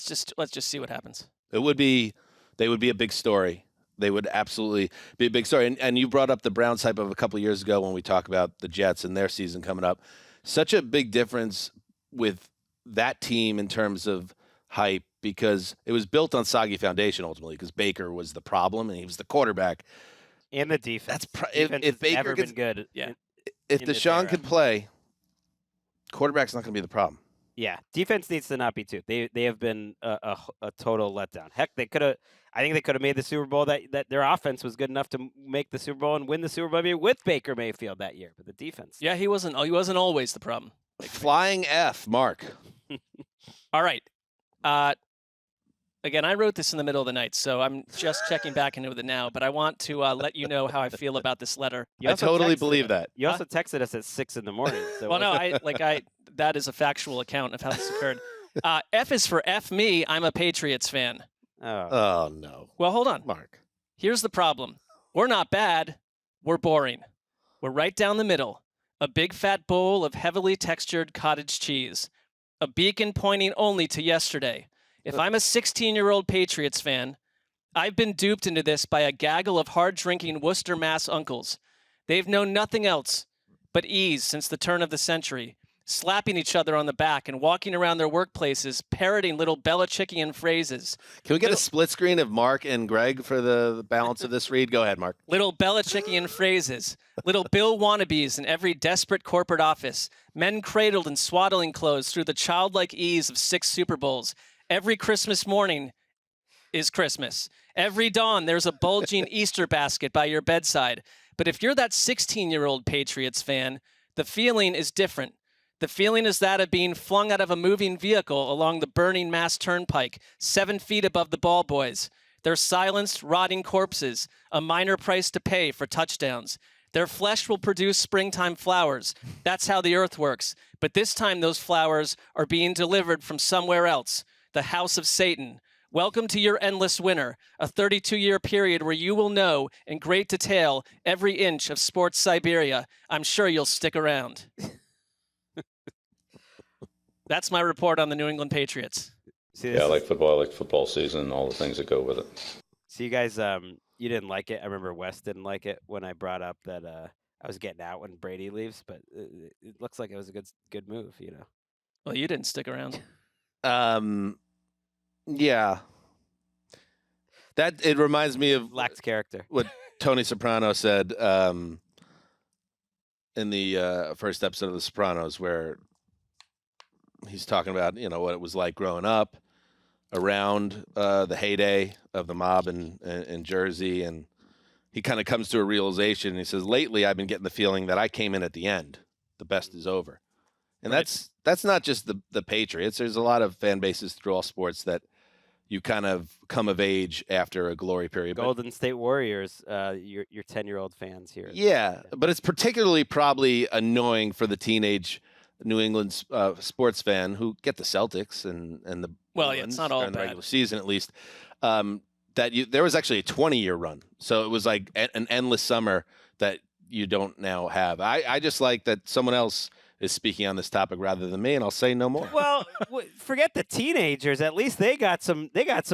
just see what happens. They would be a big story. They would absolutely be a big story. And you brought up the Browns hype of a couple of years ago when we talk about the Jets and their season coming up. Such a big difference with that team in terms of hype, because it was built on soggy foundation ultimately, because Baker was the problem and he was the quarterback. And the defense. If Baker never been good. Yeah. If Deshaun could play, quarterback's not going to be the problem. Yeah, defense needs to not be too. They have been a total letdown. Heck, I think they could have made the Super Bowl. That their offense was good enough to make the Super Bowl and win the Super Bowl maybe with Baker Mayfield that year. But the defense. Yeah, he wasn't always the problem. Flying F, Mark. All right. Again, I wrote this in the middle of the night, so I'm just checking back into it now. But I want to let you know how I feel about this letter. I totally believe that. You also texted us at 6 a.m. So well, no, that is a factual account of how this occurred. F is for F me. I'm a Patriots fan. Oh no. Well, hold on, Mark. Here's the problem. We're not bad. We're boring. We're right down the middle. A big fat bowl of heavily textured cottage cheese. A beacon pointing only to yesterday. If I'm a 16-year-old Patriots fan, I've been duped into this by a gaggle of hard-drinking Worcester, Mass uncles. They've known nothing else but ease since the turn of the century, slapping each other on the back and walking around their workplaces, parroting little Belichickian phrases. Can we get a split screen of Mark and Greg for the balance of this read? Go ahead, Mark. Little Belichickian phrases, little Bill wannabes in every desperate corporate office, men cradled in swaddling clothes through the childlike ease of 6 Super Bowls. Every Christmas morning is Christmas. Every dawn, there's a bulging Easter basket by your bedside. But if you're that 16-year-old Patriots fan, the feeling is different. The feeling is that of being flung out of a moving vehicle along the burning Mass Turnpike, 7 feet above the ball boys. They're silenced, rotting corpses, a minor price to pay for touchdowns. Their flesh will produce springtime flowers. That's how the earth works. But this time, those flowers are being delivered from somewhere else. The house of Satan. Welcome to your endless winter, a 32-year period where you will know in great detail every inch of sports Siberia. I'm sure you'll stick around. That's my report on the New England Patriots. I like football. I like football season and all the things that go with it. So you guys, you didn't like it. I remember Wes didn't like it when I brought up that I was getting out when Brady leaves, but it looks like it was a good move, you know. Well, you didn't stick around. Yeah. That it reminds me of lacked character. What Tony Soprano said in the first episode of The Sopranos, where he's talking about what it was like growing up around the heyday of the mob in Jersey, and he kind of comes to a realization. And he says, "Lately, I've been getting the feeling that I came in at the end. The best is over." And right. that's not just the Patriots. There's a lot of fan bases through all sports that you kind of come of age after a glory period. Golden State Warriors, your 10-year-old fans here. Yeah, but it's particularly probably annoying for the teenage New England sports fan who get the Celtics and the it's not all during the bad. regular season at least. There was actually a 20-year run, so it was like an endless summer that you don't now have. I just like that someone else is speaking on this topic rather than me, and I'll say no more. Well, forget the teenagers. At least they got some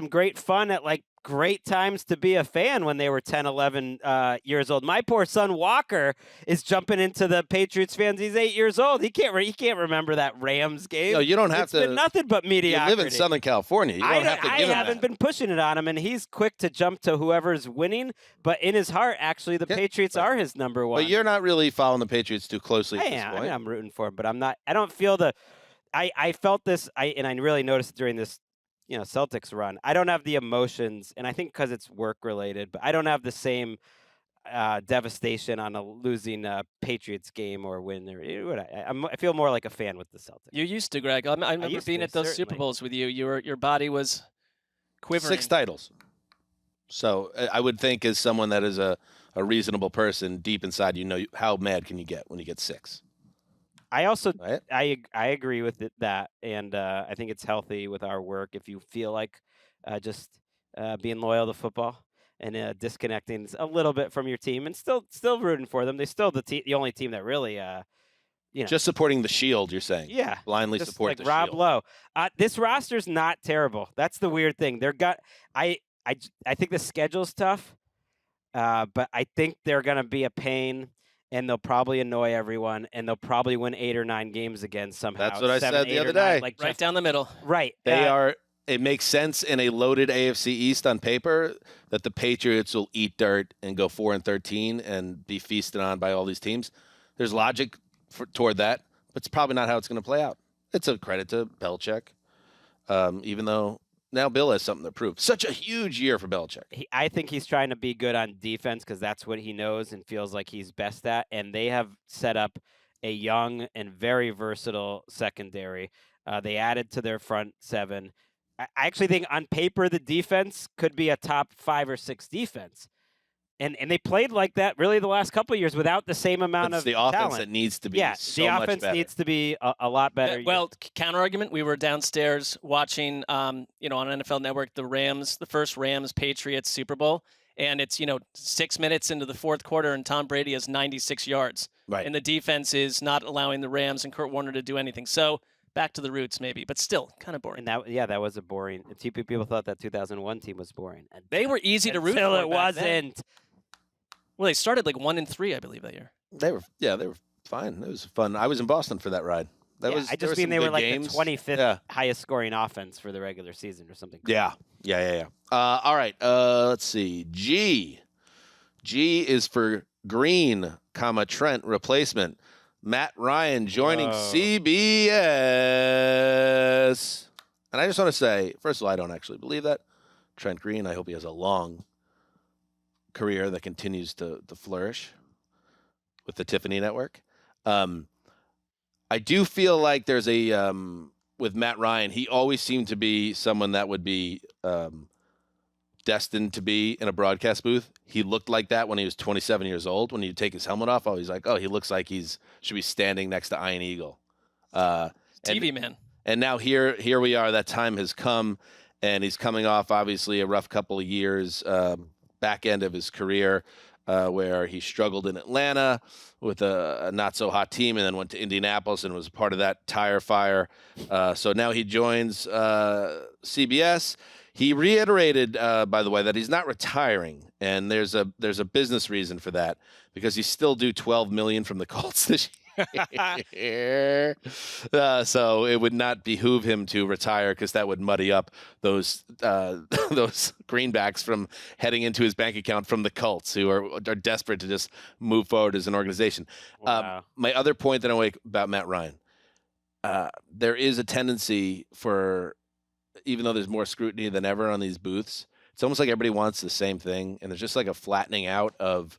great fun at like great times to be a fan when they were 10, 11 years old. My poor son Walker is jumping into the Patriots fans. He's 8 years old. He can't remember that Rams game. No, you don't have It's been nothing but mediocrity. You live in Southern California. You don't have to give him haven't that. been pushing it on him, and he's quick to jump to whoever's winning. But in his heart, actually, the Patriots are his number one. But you're not really following the Patriots too closely at this point. I mean, I'm rooting for him, but I'm not. I don't feel I felt this. I really noticed it during this Celtics run. I don't have the emotions, and I think because it's work related, but I don't have the same devastation on a losing Patriots game or win. I feel more like a fan with the Celtics. You used to, Greg. I remember being at those Super Bowls with you. Your body was quivering. 6 titles. So I would think as someone that is a reasonable person, deep inside, how mad can you get when you get 6? I also right? I agree with that, and I think it's healthy with our work if you feel like just being loyal to football and disconnecting a little bit from your team and still rooting for them. They're still the only team that really just supporting the shield. You're saying, yeah, blindly just support like the Rob shield. Lowe. This roster's not terrible. That's the weird thing. I think the schedule's tough, but I think they're gonna be a pain. And they'll probably annoy everyone, and they'll probably win 8 or 9 games again somehow. That's what I said the other 9, day. like right down the middle. Right. They are. It makes sense in a loaded AFC East on paper that the Patriots will eat dirt and go 4-13 and be feasted on by all these teams. There's logic toward that, but it's probably not how it's going to play out. It's a credit to Belichick, even though now Bill has something to prove. Such a huge year for Belichick. I think he's trying to be good on defense because that's what he knows and feels like he's best at. And they have set up a young and very versatile secondary. They added to their front 7. I actually think on paper the defense could be a top 5 or 6 defense. And they played like that really the last couple of years without the same amount of the talent. offense that needs to be so the much offense better. needs to be a lot better. Well, counter argument, we were downstairs watching on NFL Network the first Rams Patriots Super Bowl, and it's 6 minutes into the fourth quarter and Tom Brady has 96 yards. Right. And the defense is not allowing the Rams and Kurt Warner to do anything. So back to the roots maybe, but still kind of boring. And that was a boring. People thought that 2001 team was boring. And they were easy to root for. Until it wasn't. Then. Well, they started like 1-3, I believe, that year. They were fine. It was fun. I was in Boston for that ride. I just mean they were like games. the 25th highest scoring offense for the regular season or something. Yeah. All right. Let's see. G is for Green, Trent replacement. Matt Ryan joining CBS. And I just want to say, first of all, I don't actually believe that. Trent Green, I hope he has a long career that continues to flourish with the Tiffany Network. I do feel like there's with Matt Ryan, he always seemed to be someone that would be destined to be in a broadcast booth. He looked like that when he was 27 years old. When you take his helmet off, he's like, he looks like should be standing next to Ian Eagle. TV man. And now here we are. That time has come, and he's coming off obviously a rough couple of years, back end of his career, where he struggled in Atlanta with a not so hot team, and then went to Indianapolis and was part of that tire fire. So now he joins CBS. He reiterated, by the way, that he's not retiring, and there's a business reason for that, because he still due $12 million from the Colts this year. So it would not behoove him to retire, because that would muddy up those greenbacks from heading into his bank account from the Colts, who are desperate to just move forward as an organization. Wow. My other point that I make about Matt Ryan, there is a tendency for, even though there's more scrutiny than ever on these booths, it's almost like everybody wants the same thing, and there's just like a flattening out of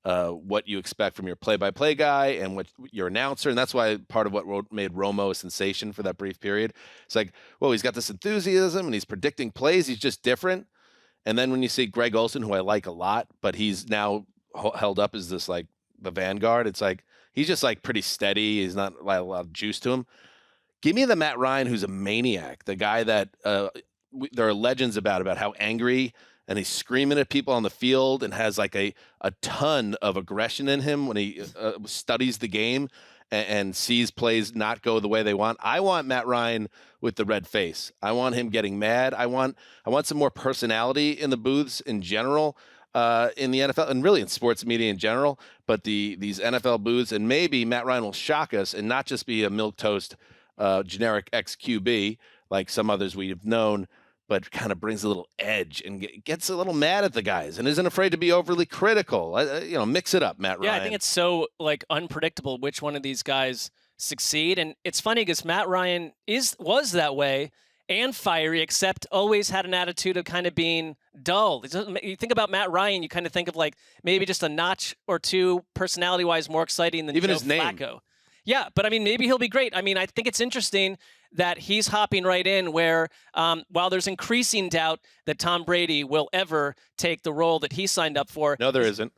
what you expect from your play-by-play guy and what your announcer, and that's why part of what made Romo a sensation for that brief period. It's like, well, he's got this enthusiasm and he's predicting plays. He's just different. And then when you see Greg Olsen, who I like a lot, but he's now held up as this like the vanguard, it's like he's just like pretty steady. He's not like a lot of juice to him. Give me the Matt Ryan who's a maniac, the guy that there are legends about how angry and he's screaming at people on the field and has like a ton of aggression in him when he studies the game and sees plays not go the way they want. I want Matt Ryan with the red face. I want him getting mad. I want some more personality in the booths in general, in the NFL and really in sports media in general. But these NFL booths, and maybe Matt Ryan will shock us and not just be a milquetoast generic ex-QB like some others we've known, but kind of brings a little edge and gets a little mad at the guys and isn't afraid to be overly critical. Mix it up, Matt Ryan. Yeah, I think it's so like unpredictable which one of these guys succeed, and it's funny because Matt Ryan was that way, and fiery, except always had an attitude of kind of being dull. You think about Matt Ryan, you kind of think of like maybe just a notch or two personality-wise more exciting than Even Joe his name. Flacco. Yeah, but I mean, maybe he'll be great. I mean, I think it's interesting that he's hopping right in where while there's increasing doubt that Tom Brady will ever take the role that he signed up for. No, there isn't.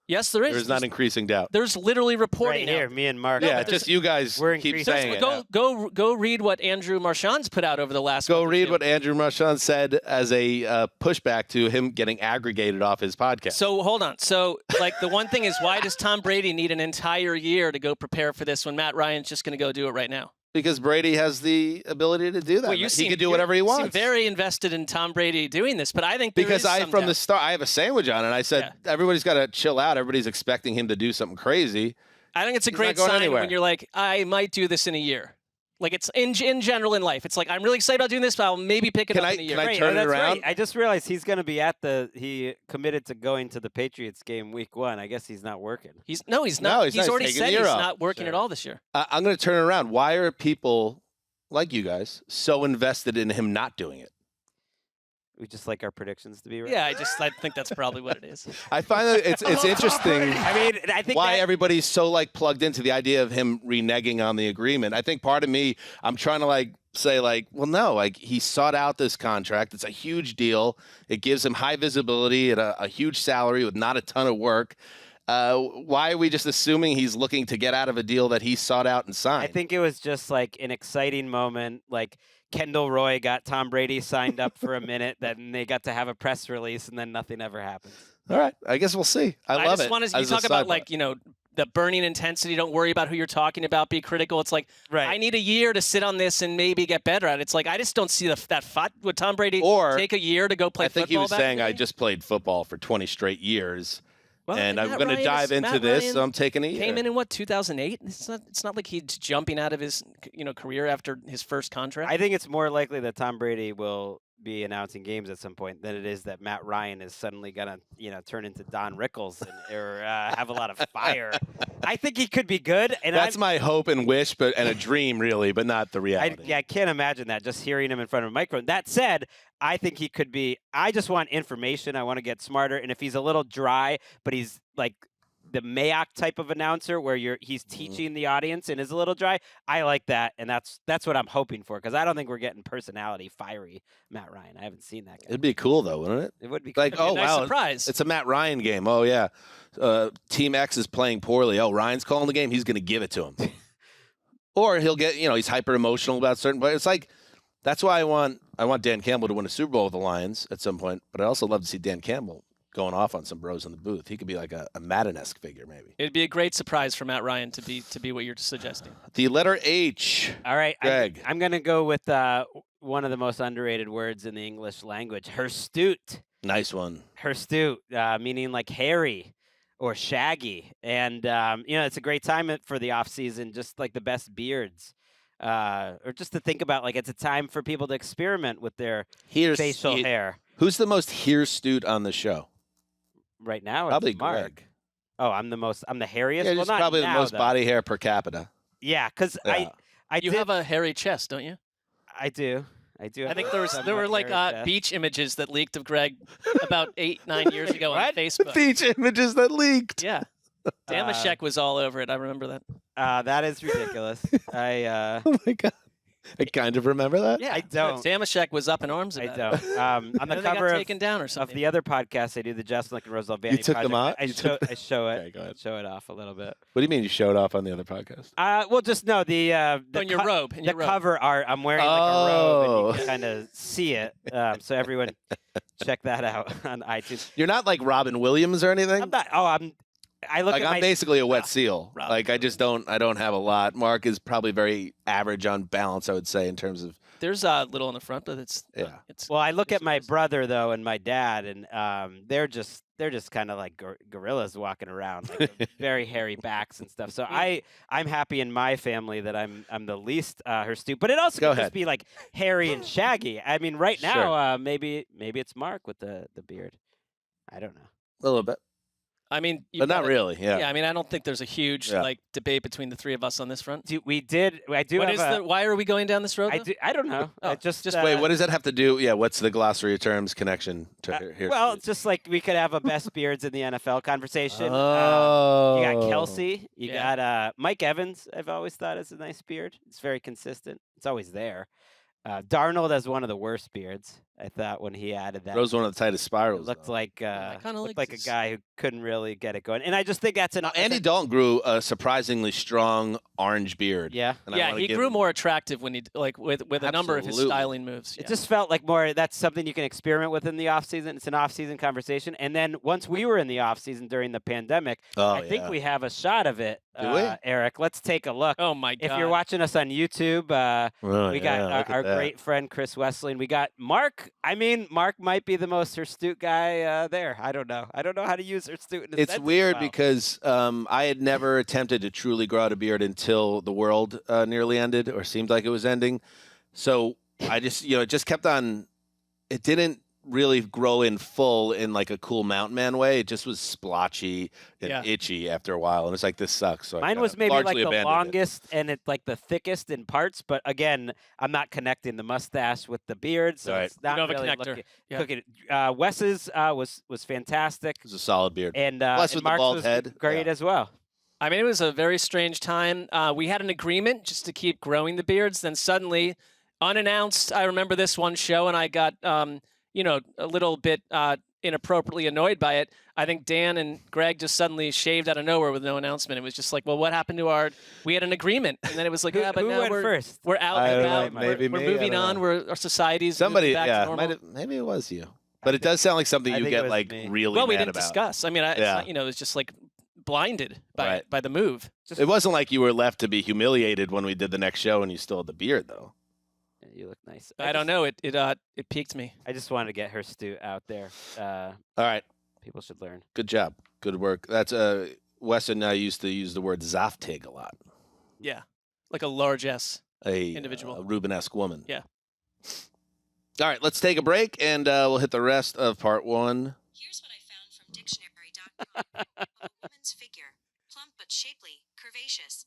Yes, there is. There's not increasing doubt. There's literally reporting right here, out. me and Mark. Yeah, just you guys we're keep increasing saying it. Go read what Andrew Marchand's put out over the last Go month or read two. what Andrew Marchand said as a pushback to him getting aggregated off his podcast. So hold on. So like the one thing is, why does Tom Brady need an entire year to go prepare for this when Matt Ryan's just going to go do it right now? Because Brady has the ability to do that. Well, He can do whatever he wants. You seem very invested in Tom Brady doing this, but I think there because is some from doubt. the start, I have a sandwich on, and I said everybody's got to chill out. Everybody's expecting him to do something crazy. I think it's a He's great not going sign anywhere. when you're like, I might do this in a year. Like it's in general in life. It's like I'm really excited about doing this, but I'll maybe pick it up in a year. Can I turn it that's around? Right. I just realized he's going to be he committed to going to the Patriots game week 1. I guess he's not working. He's not. No, he's not. He's already taking said the year he's off. not working Sure. at all this year. I'm going to turn it around. Why are people like you guys so invested in him not doing it? We just like our predictions to be right. Yeah, I think that's probably what it is. I find that it's interesting. I mean, I think why that, everybody's so like plugged into the idea of him reneging on the agreement. I think part of me, I'm trying to like say like, well, no, like he sought out this contract. It's a huge deal. It gives him high visibility at a huge salary with not a ton of work. Why are we just assuming he's looking to get out of a deal that he sought out and signed? I think it was just like an exciting moment. Like Kendall Roy got Tom Brady signed up for a minute, then they got to have a press release, and then nothing ever happened. All right, I guess we'll see. I love just it. want to. You as a talk about sidebar. like the burning intensity. Don't worry about who you're talking about. Be critical. It's like I need a year to sit on this and maybe get better at it. It's like I just don't see that fight. Would Tom Brady take a year to go play football? I think he was back saying in the I day? just played football for 20 straight years. Well, and I'm Matt going to Ryan dive into Matt this, Ryan so I'm taking a year. Came in what 2008. It's not like he's jumping out of his career after his first contract. I think it's more likely that Tom Brady will be announcing games at some point than it is that Matt Ryan is suddenly gonna turn into Don Rickles or have a lot of fire. I think he could be good, and that's my hope and wish, and a dream really, but not the reality. I can't imagine that just hearing him in front of a microphone. That said, I think he could be. I just want information. I want to get smarter, and if he's a little dry, but he's like the Mayock type of announcer where he's teaching the audience and is a little dry, I like that, and that's what I'm hoping for, because I don't think we're getting personality fiery Matt Ryan. I haven't seen that guy. It'd be cool though, wouldn't it? It would be like, cool. oh nice wow, surprise. It's a Matt Ryan game. Oh yeah, Team X is playing poorly. Oh, Ryan's calling the game. He's going to give it to him, or he'll get he's hyper emotional about certain players. It's like that's why I want Dan Campbell to win a Super Bowl with the Lions at some point, but I also love to see Dan Campbell going off on some bros in the booth. He could be like a Madden-esque figure, maybe. It'd be a great surprise for Matt Ryan to be what you're suggesting. The letter H. All right, Greg. I'm going to go with one of the most underrated words in the English language, hirsute. Nice one. Hirsute, meaning like hairy or shaggy. And, it's a great time for the off season, just like the best beards. Or just to think about, like, it's a time for people to experiment with their facial hair. Who's the most hirsute on the show? Right now, Probably it's Mark. Greg. Oh, I'm the hairiest. Yeah, well, just not probably now, the most though. body hair per capita. Yeah, because Yeah. You have a hairy chest, don't you? I do. I do. I think have there were somewhat like hairy chest. beach images that leaked of Greg about 8-9 years ago on Facebook. Beach images that leaked. Yeah, Damashek was all over it. I remember that. That is ridiculous. Oh my god. I kind of remember that. I don't. Damashek was up in arms I about it. don't. On the And then they cover got of taken down or of something. the other podcast I do, the Justin and Roosevelt Vanity took them Project, out? You took I show it. Okay, go ahead. Show it off a little bit. What do you mean you showed off on the other podcast? Well, just no. The in your robe. In the your robe. cover art. I'm wearing like a robe, and you can kind of see it. So everyone, check that out on iTunes. You're not like Robin Williams or anything? I'm not. Oh, I look Like at I'm my. basically a wet seal. Rob. Like I don't have a lot. Mark is probably very average on balance, I would say, in terms of There's a little on the front, but it's it's. Well, I look at my it's- brother though and my dad, and they're just kind of like gorillas walking around, like with very hairy backs and stuff. So I'm happy in my family that I'm the least hirsute, but it also Go could ahead. just be like hairy and shaggy. I mean, right now maybe it's Mark with the beard. I don't know. a little bit. I mean, but not really. Yeah. Yeah, I mean, I don't think there's a huge like debate between the three of us on this front. Why are we going down this road? I don't know. Just wait. What does that have to do? Yeah. What's the glossary of terms connection to here? Well, it's just like we could have a best beards in the NFL conversation. You Oh. got Kelsey. You got Mike Evans. I've always thought is a nice beard. It's very consistent. It's always there. Darnold has one of the worst beards, I thought, when he added that. That was one of the tightest spirals. It looked though. like looked like a guy who couldn't really get it going. And I just think that's Andy Dalton grew a surprisingly strong orange beard. Yeah. And he grew more attractive when he with a number of his styling moves. Yeah. It just felt like more that's something you can experiment with in the offseason. It's an offseason conversation. And then once we were in the offseason during the pandemic, I think we have a shot of it. Do we? Eric, let's take a look. Oh my God. If you're watching us on YouTube, we got our great friend Chris Wesley, and we got Mark. I mean, Mark might be the most hirsute guy there. I don't know. I don't know how to use hirsute. It's weird because I had never attempted to truly grow out a beard until the world nearly ended or seemed like it was ending. So I just, it just kept on. It didn't really grow in full in like a cool mountain man way. It just was splotchy and itchy after a while, and it's like, this sucks. So mine was maybe like the longest and it's like the thickest in parts, but again, I'm not connecting the mustache with the beard, so it's not really cooking. Wes's was fantastic. It was a solid beard, and Wes with the Mark's bald was head, great as well. I mean, it was a very strange time. We had an agreement just to keep growing the beards. Then suddenly, unannounced, I remember this one show, and I got a little bit inappropriately annoyed by it. I think Dan and Greg just suddenly shaved out of nowhere with no announcement. It was just like, well, what happened to we had an agreement, and then it was like, but who now went first? We're out and about. Maybe we're moving on. Our society's somebody, back to normal. maybe it was you. But it does sound like something you get like really well, mad we didn't about. discuss. I mean, it's not, it was just like blinded by the move. It wasn't like you were left to be humiliated when we did the next show and you still had the beard, though. You look nice. I don't know. It piqued me. I just wanted to get her stew out there. All right. People should learn. Good job. Good work. That's Wes and I used to use the word Zaftig a lot. Yeah, like a large S. Individual. A Rubenesque woman. Yeah. All right, let's take a break, and we'll hit the rest of part one. Here's what I found from dictionary.com. A woman's figure, plump but shapely, curvaceous.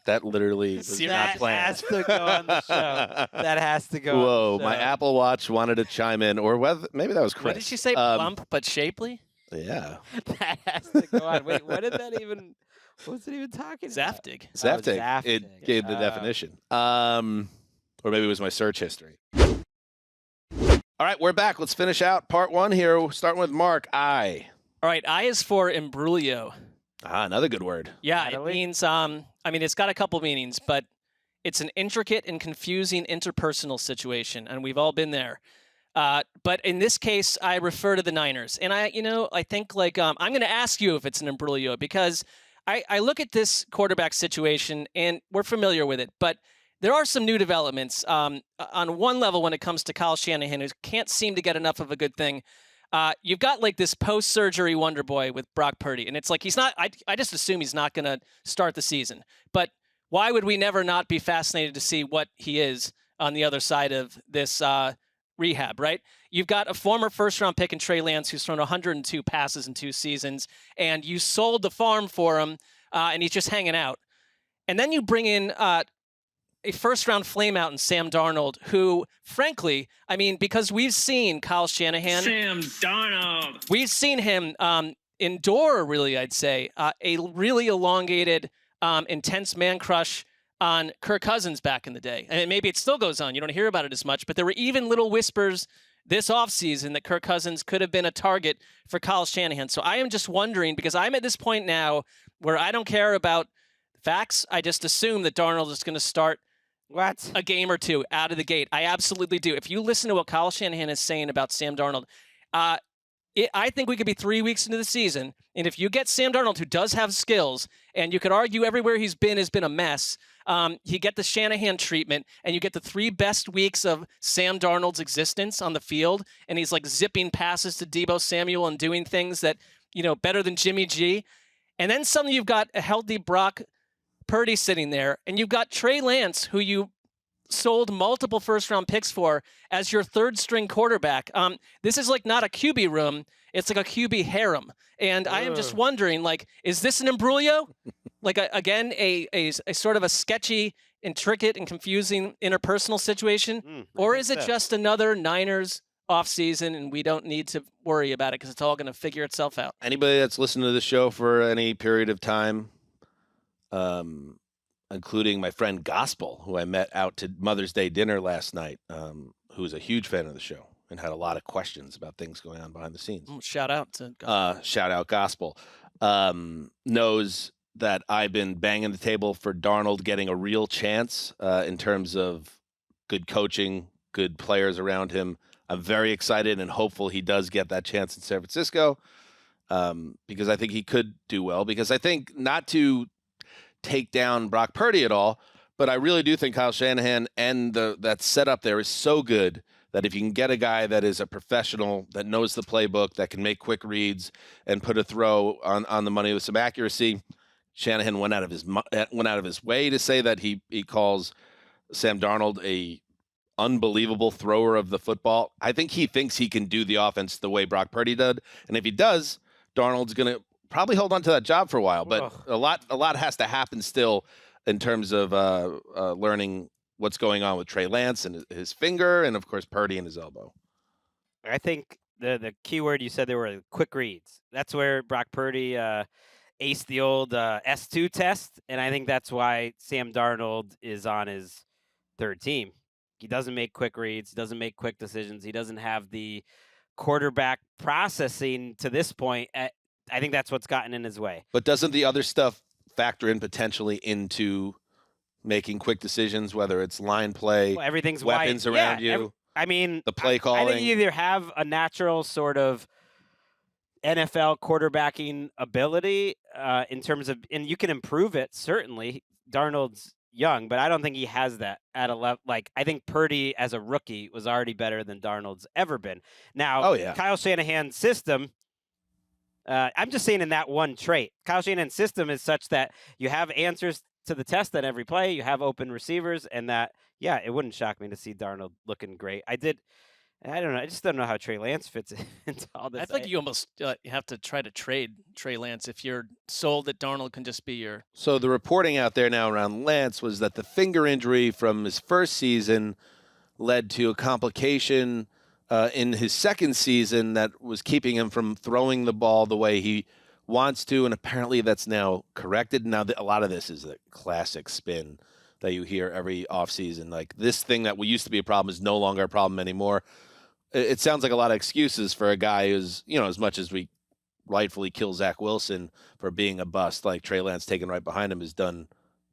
That literally was not planned. That has to go on the show. That has to go Whoa, on the show. my Apple Watch wanted to chime in, or whether maybe that was Chris. What did she say? Plump but shapely? Yeah. That has to go on. Wait, what was it even talking about? Zaftig. Zaftig. Zaftig. It gave the definition. Or maybe it was my search history. All right, we're back. Let's finish out part one here. We're starting with Mark. I. All right, I is for imbroglio. Another good word. Yeah, it means, it's got a couple meanings, but it's an intricate and confusing interpersonal situation, and we've all been there. But in this case, I refer to the Niners. And I think I'm going to ask you if it's an imbroglio, because I look at this quarterback situation, and we're familiar with it, but there are some new developments on one level when it comes to Kyle Shanahan, who can't seem to get enough of a good thing. You've got like this post-surgery wonder boy with Brock Purdy, and it's like he's not. I just assume he's not going to start the season. But why would we never not be fascinated to see what he is on the other side of this rehab, right? You've got a former first-round pick in Trey Lance who's thrown 102 passes in 2 seasons, and you sold the farm for him, and he's just hanging out. And then you bring in a first-round flameout in Sam Darnold, who, frankly, because we've seen Kyle Shanahan. Sam Darnold. We've seen him endure, really, I'd say, a really elongated, intense man crush on Kirk Cousins back in the day. And maybe it still goes on. You don't hear about it as much, but there were even little whispers this offseason that Kirk Cousins could have been a target for Kyle Shanahan. So I am just wondering, because I'm at this point now where I don't care about facts. I just assume that Darnold is going to start a game or two out of the gate. I absolutely do. If you listen to what Kyle Shanahan is saying about Sam Darnold, I think we could be 3 weeks into the season, and if you get Sam Darnold, who does have skills, and you could argue everywhere he's been has been a mess, you get the Shanahan treatment, and you get the 3 best weeks of Sam Darnold's existence on the field, and he's like zipping passes to Deebo Samuel and doing things that, better than Jimmy G. And then suddenly you've got a healthy Brock Purdy sitting there, and you've got Trey Lance, who you sold multiple first-round picks for as your third-string quarterback. This is like not a QB room. It's like a QB harem. And I am just wondering, like, is this an imbroglio? Like, again, a sort of a sketchy, intricate, and confusing interpersonal situation? Or is it just another Niners offseason and we don't need to worry about it because it's all going to figure itself out? Anybody that's listened to the show for any period of time, including my friend Gospel, who I met out to Mother's Day dinner last night, who's a huge fan of the show and had a lot of questions about things going on behind the scenes. Shout out to Gospel. Shout out Gospel. Knows that I've been banging the table for Darnold getting a real chance in terms of good coaching, good players around him. I'm very excited and hopeful he does get that chance in San Francisco because I think he could do well. Because I think, not to take down Brock Purdy at all, but I really do think Kyle Shanahan and that setup there is so good that if you can get a guy that is a professional, that knows the playbook, that can make quick reads and put a throw on the money with some accuracy. Shanahan went out of his way to say that he calls Sam Darnold a unbelievable thrower of the football. I think he thinks he can do the offense the way Brock Purdy did, and if he does, Darnold's going to probably hold on to that job for a while. But a lot has to happen still in terms of learning what's going on with Trey Lance and his finger, and of course Purdy and his elbow. I think the key word you said there were quick reads. That's where Brock Purdy aced the old S2 test, and I think that's why Sam Darnold is on his third team. He doesn't make quick reads. He doesn't make quick decisions. He doesn't have the quarterback processing to this point. I think that's what's gotten in his way. But doesn't the other stuff factor in potentially into making quick decisions, whether it's line play, everything's weapons around you? The play calling. I think you either have a natural sort of NFL quarterbacking ability in terms of, and you can improve it, certainly. Darnold's young, but I don't think he has that at a level. Like, I think Purdy as a rookie was already better than Darnold's ever been. Now, Kyle Shanahan's system, I'm just saying in that one trait, Kyle Shanahan's system is such that you have answers to the test on every play, you have open receivers, and that, it wouldn't shock me to see Darnold looking great. I don't know. I just don't know how Trey Lance fits into all this. I think you almost have to try to trade Trey Lance if you're sold that Darnold can just be your. So the reporting out there now around Lance was that the finger injury from his first season led to a complication in his second season that was keeping him from throwing the ball the way he wants to, and apparently that's now corrected. Now, a lot of this is a classic spin that you hear every offseason. Like, this thing that used to be a problem is no longer a problem anymore. It sounds like a lot of excuses for a guy who's, as much as we rightfully kill Zach Wilson for being a bust, like Trey Lance taken right behind him has done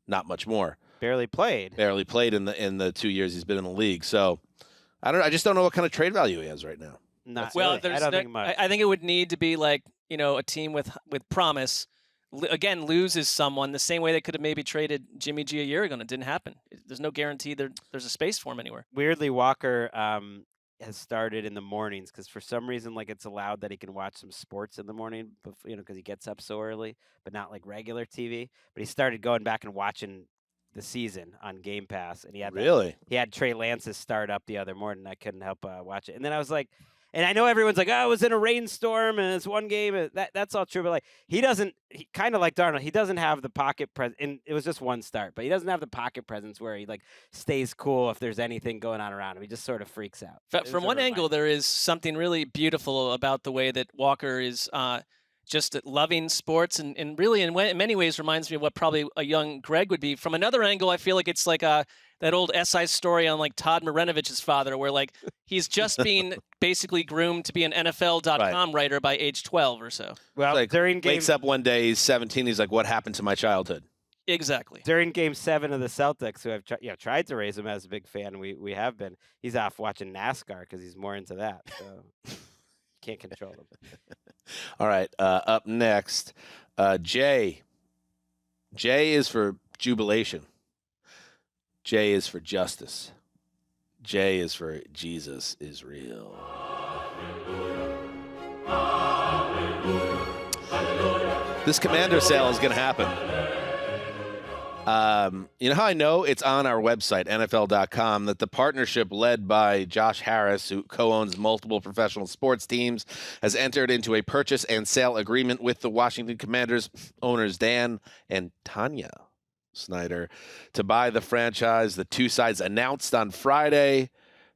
not much more. Barely played in the 2 years he's been in the league. So I just don't know what kind of trade value he has right now. I don't think much. I think it would need to be like, a team with promise. Again, loses someone the same way they could have maybe traded Jimmy G a year ago, and it didn't happen. There's no guarantee there's a space for him anywhere. Weirdly, Walker has started in the mornings because for some reason, like, it's allowed that he can watch some sports in the morning, because he gets up so early, but not like regular TV. But he started going back and watching the season on Game Pass, and he had Trey Lance's start up the other morning. I couldn't help watch it, and then I was like. And I know everyone's like, it was in a rainstorm and it's one game. That's all true. But like, he kind of like Darnold, he doesn't have the pocket presence. And it was just one start, but he doesn't have the pocket presence where he like stays cool if there's anything going on around him. He just sort of freaks out. From one angle, there is something really beautiful about the way that Walker is just loving sports and really in many ways reminds me of what probably a young Gregg would be. From another angle, I feel like it's like that old SI story on like Todd Marinovich's father, where like he's just being basically groomed to be an NFL.com writer by age 12 or so. Well, like, during wakes up one day, he's 17. He's like, "What happened to my childhood?" Exactly. During Game 7 of the Celtics, who have tried to raise him as a big fan, we have been. He's off watching NASCAR because he's more into that. So can't control him. All right. Up next, J. J is for jubilation. J is for justice. J is for Jesus is real. This Commander sale is going to happen. You know how I know? It's on our website, NFL.com, that the partnership led by Josh Harris, who co-owns multiple professional sports teams, has entered into a purchase and sale agreement with the Washington Commanders owners Dan and Tanya Snyder to buy the franchise. The two sides announced on Friday.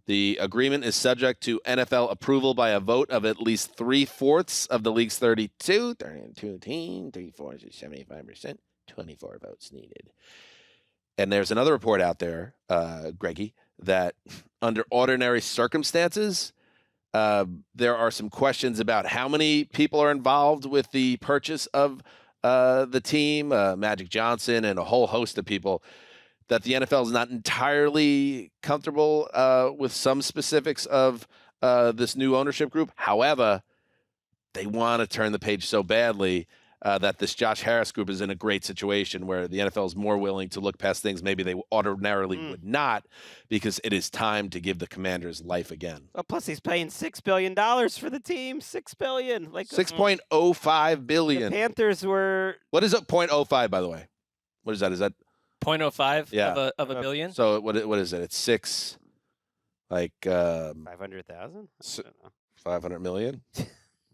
The agreement is subject to NFL approval by a vote of at least 3/4 of the league's 32 teams. 3/4 is 75%. 24 votes needed. And there's another report out there, Greggy, that under ordinary circumstances, there are some questions about how many people are involved with the purchase of the team, Magic Johnson and a whole host of people, that the NFL is not entirely comfortable with some specifics of this new ownership group. However, they want to turn the page so badly that this Josh Harris group is in a great situation where the NFL is more willing to look past things maybe they ordinarily would not, because it is time to give the Commanders life again. Well, plus he's paying $6 billion for the team. $6 billion, like $6.05 billion. The Panthers were. What is it? 0.05, by the way. What is that? Is that 0.05 of a billion? So what is it? It's 6, like 500,000. 500 million.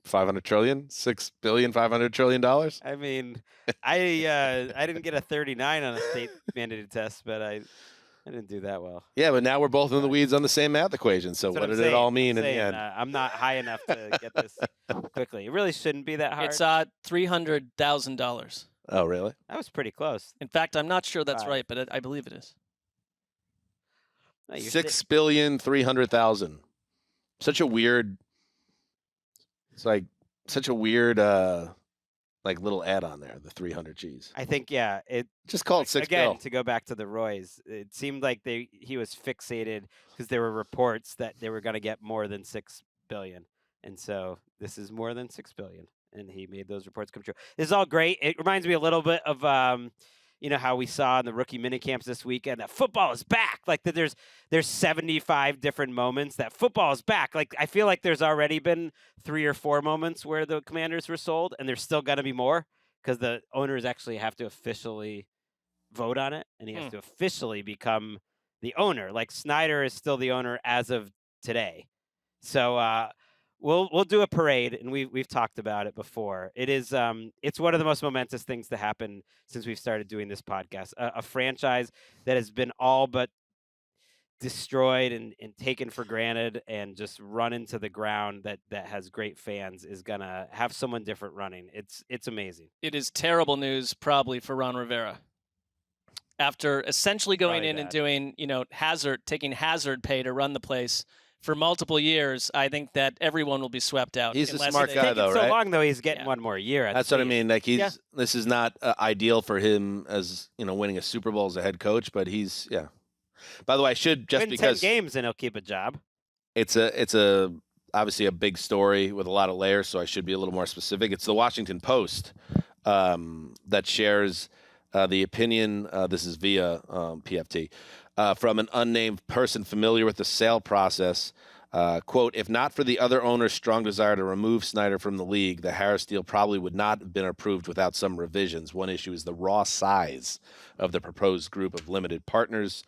500 trillion, $6 billion, $500 trillion. I mean, I didn't get a 39 on a state mandated test, but I didn't do that well. Yeah, but now we're both in the weeds on the same math equation. So what did it all mean in the end? I'm not high enough to get this quickly. It really shouldn't be that hard. It's $300,000. Oh, really? That was pretty close. In fact, I'm not sure that's right, but I believe it is. No, $6,300,000,000. Such a weird. It's like such a weird, like little add-on there, the 300 G's. I think, yeah. It just call it $6 again bill. To go back to the Roys. It seemed like he was fixated because there were reports that they were going to get more than $6 billion, and so this is more than $6 billion, and he made those reports come true. This is all great. It reminds me a little bit of how we saw in the rookie minicamps this weekend that football is back. Like that there's 75 different moments that football is back. Like I feel like there's already been 3 or 4 moments where the Commanders were sold, and there's still going to be more because the owners actually have to officially vote on it, and he has to officially become the owner. Like Snyder is still the owner as of today. So we'll do a parade, and we've talked about it before. It is it's one of the most momentous things to happen since we've started doing this podcast. A franchise that has been all but destroyed and taken for granted and just run into the ground that has great fans is gonna have someone different running. It's amazing. It is terrible news probably for Ron Rivera. After essentially going in and doing, taking hazard pay to run the place for multiple years, I think that everyone will be swept out. He's a smart guy, though, right? So long, though, he's getting one more year. That's what I mean. Like this is not ideal for him as winning a Super Bowl as a head coach, but he's By the way, I should just win because 10 games and he'll keep a job. It's a obviously a big story with a lot of layers, so I should be a little more specific. It's the Washington Post that shares the opinion. This is via PFT. From an unnamed person familiar with the sale process. Quote, if not for the other owner's strong desire to remove Snyder from the league, the Harris deal probably would not have been approved without some revisions. One issue is the raw size of the proposed group of limited partners.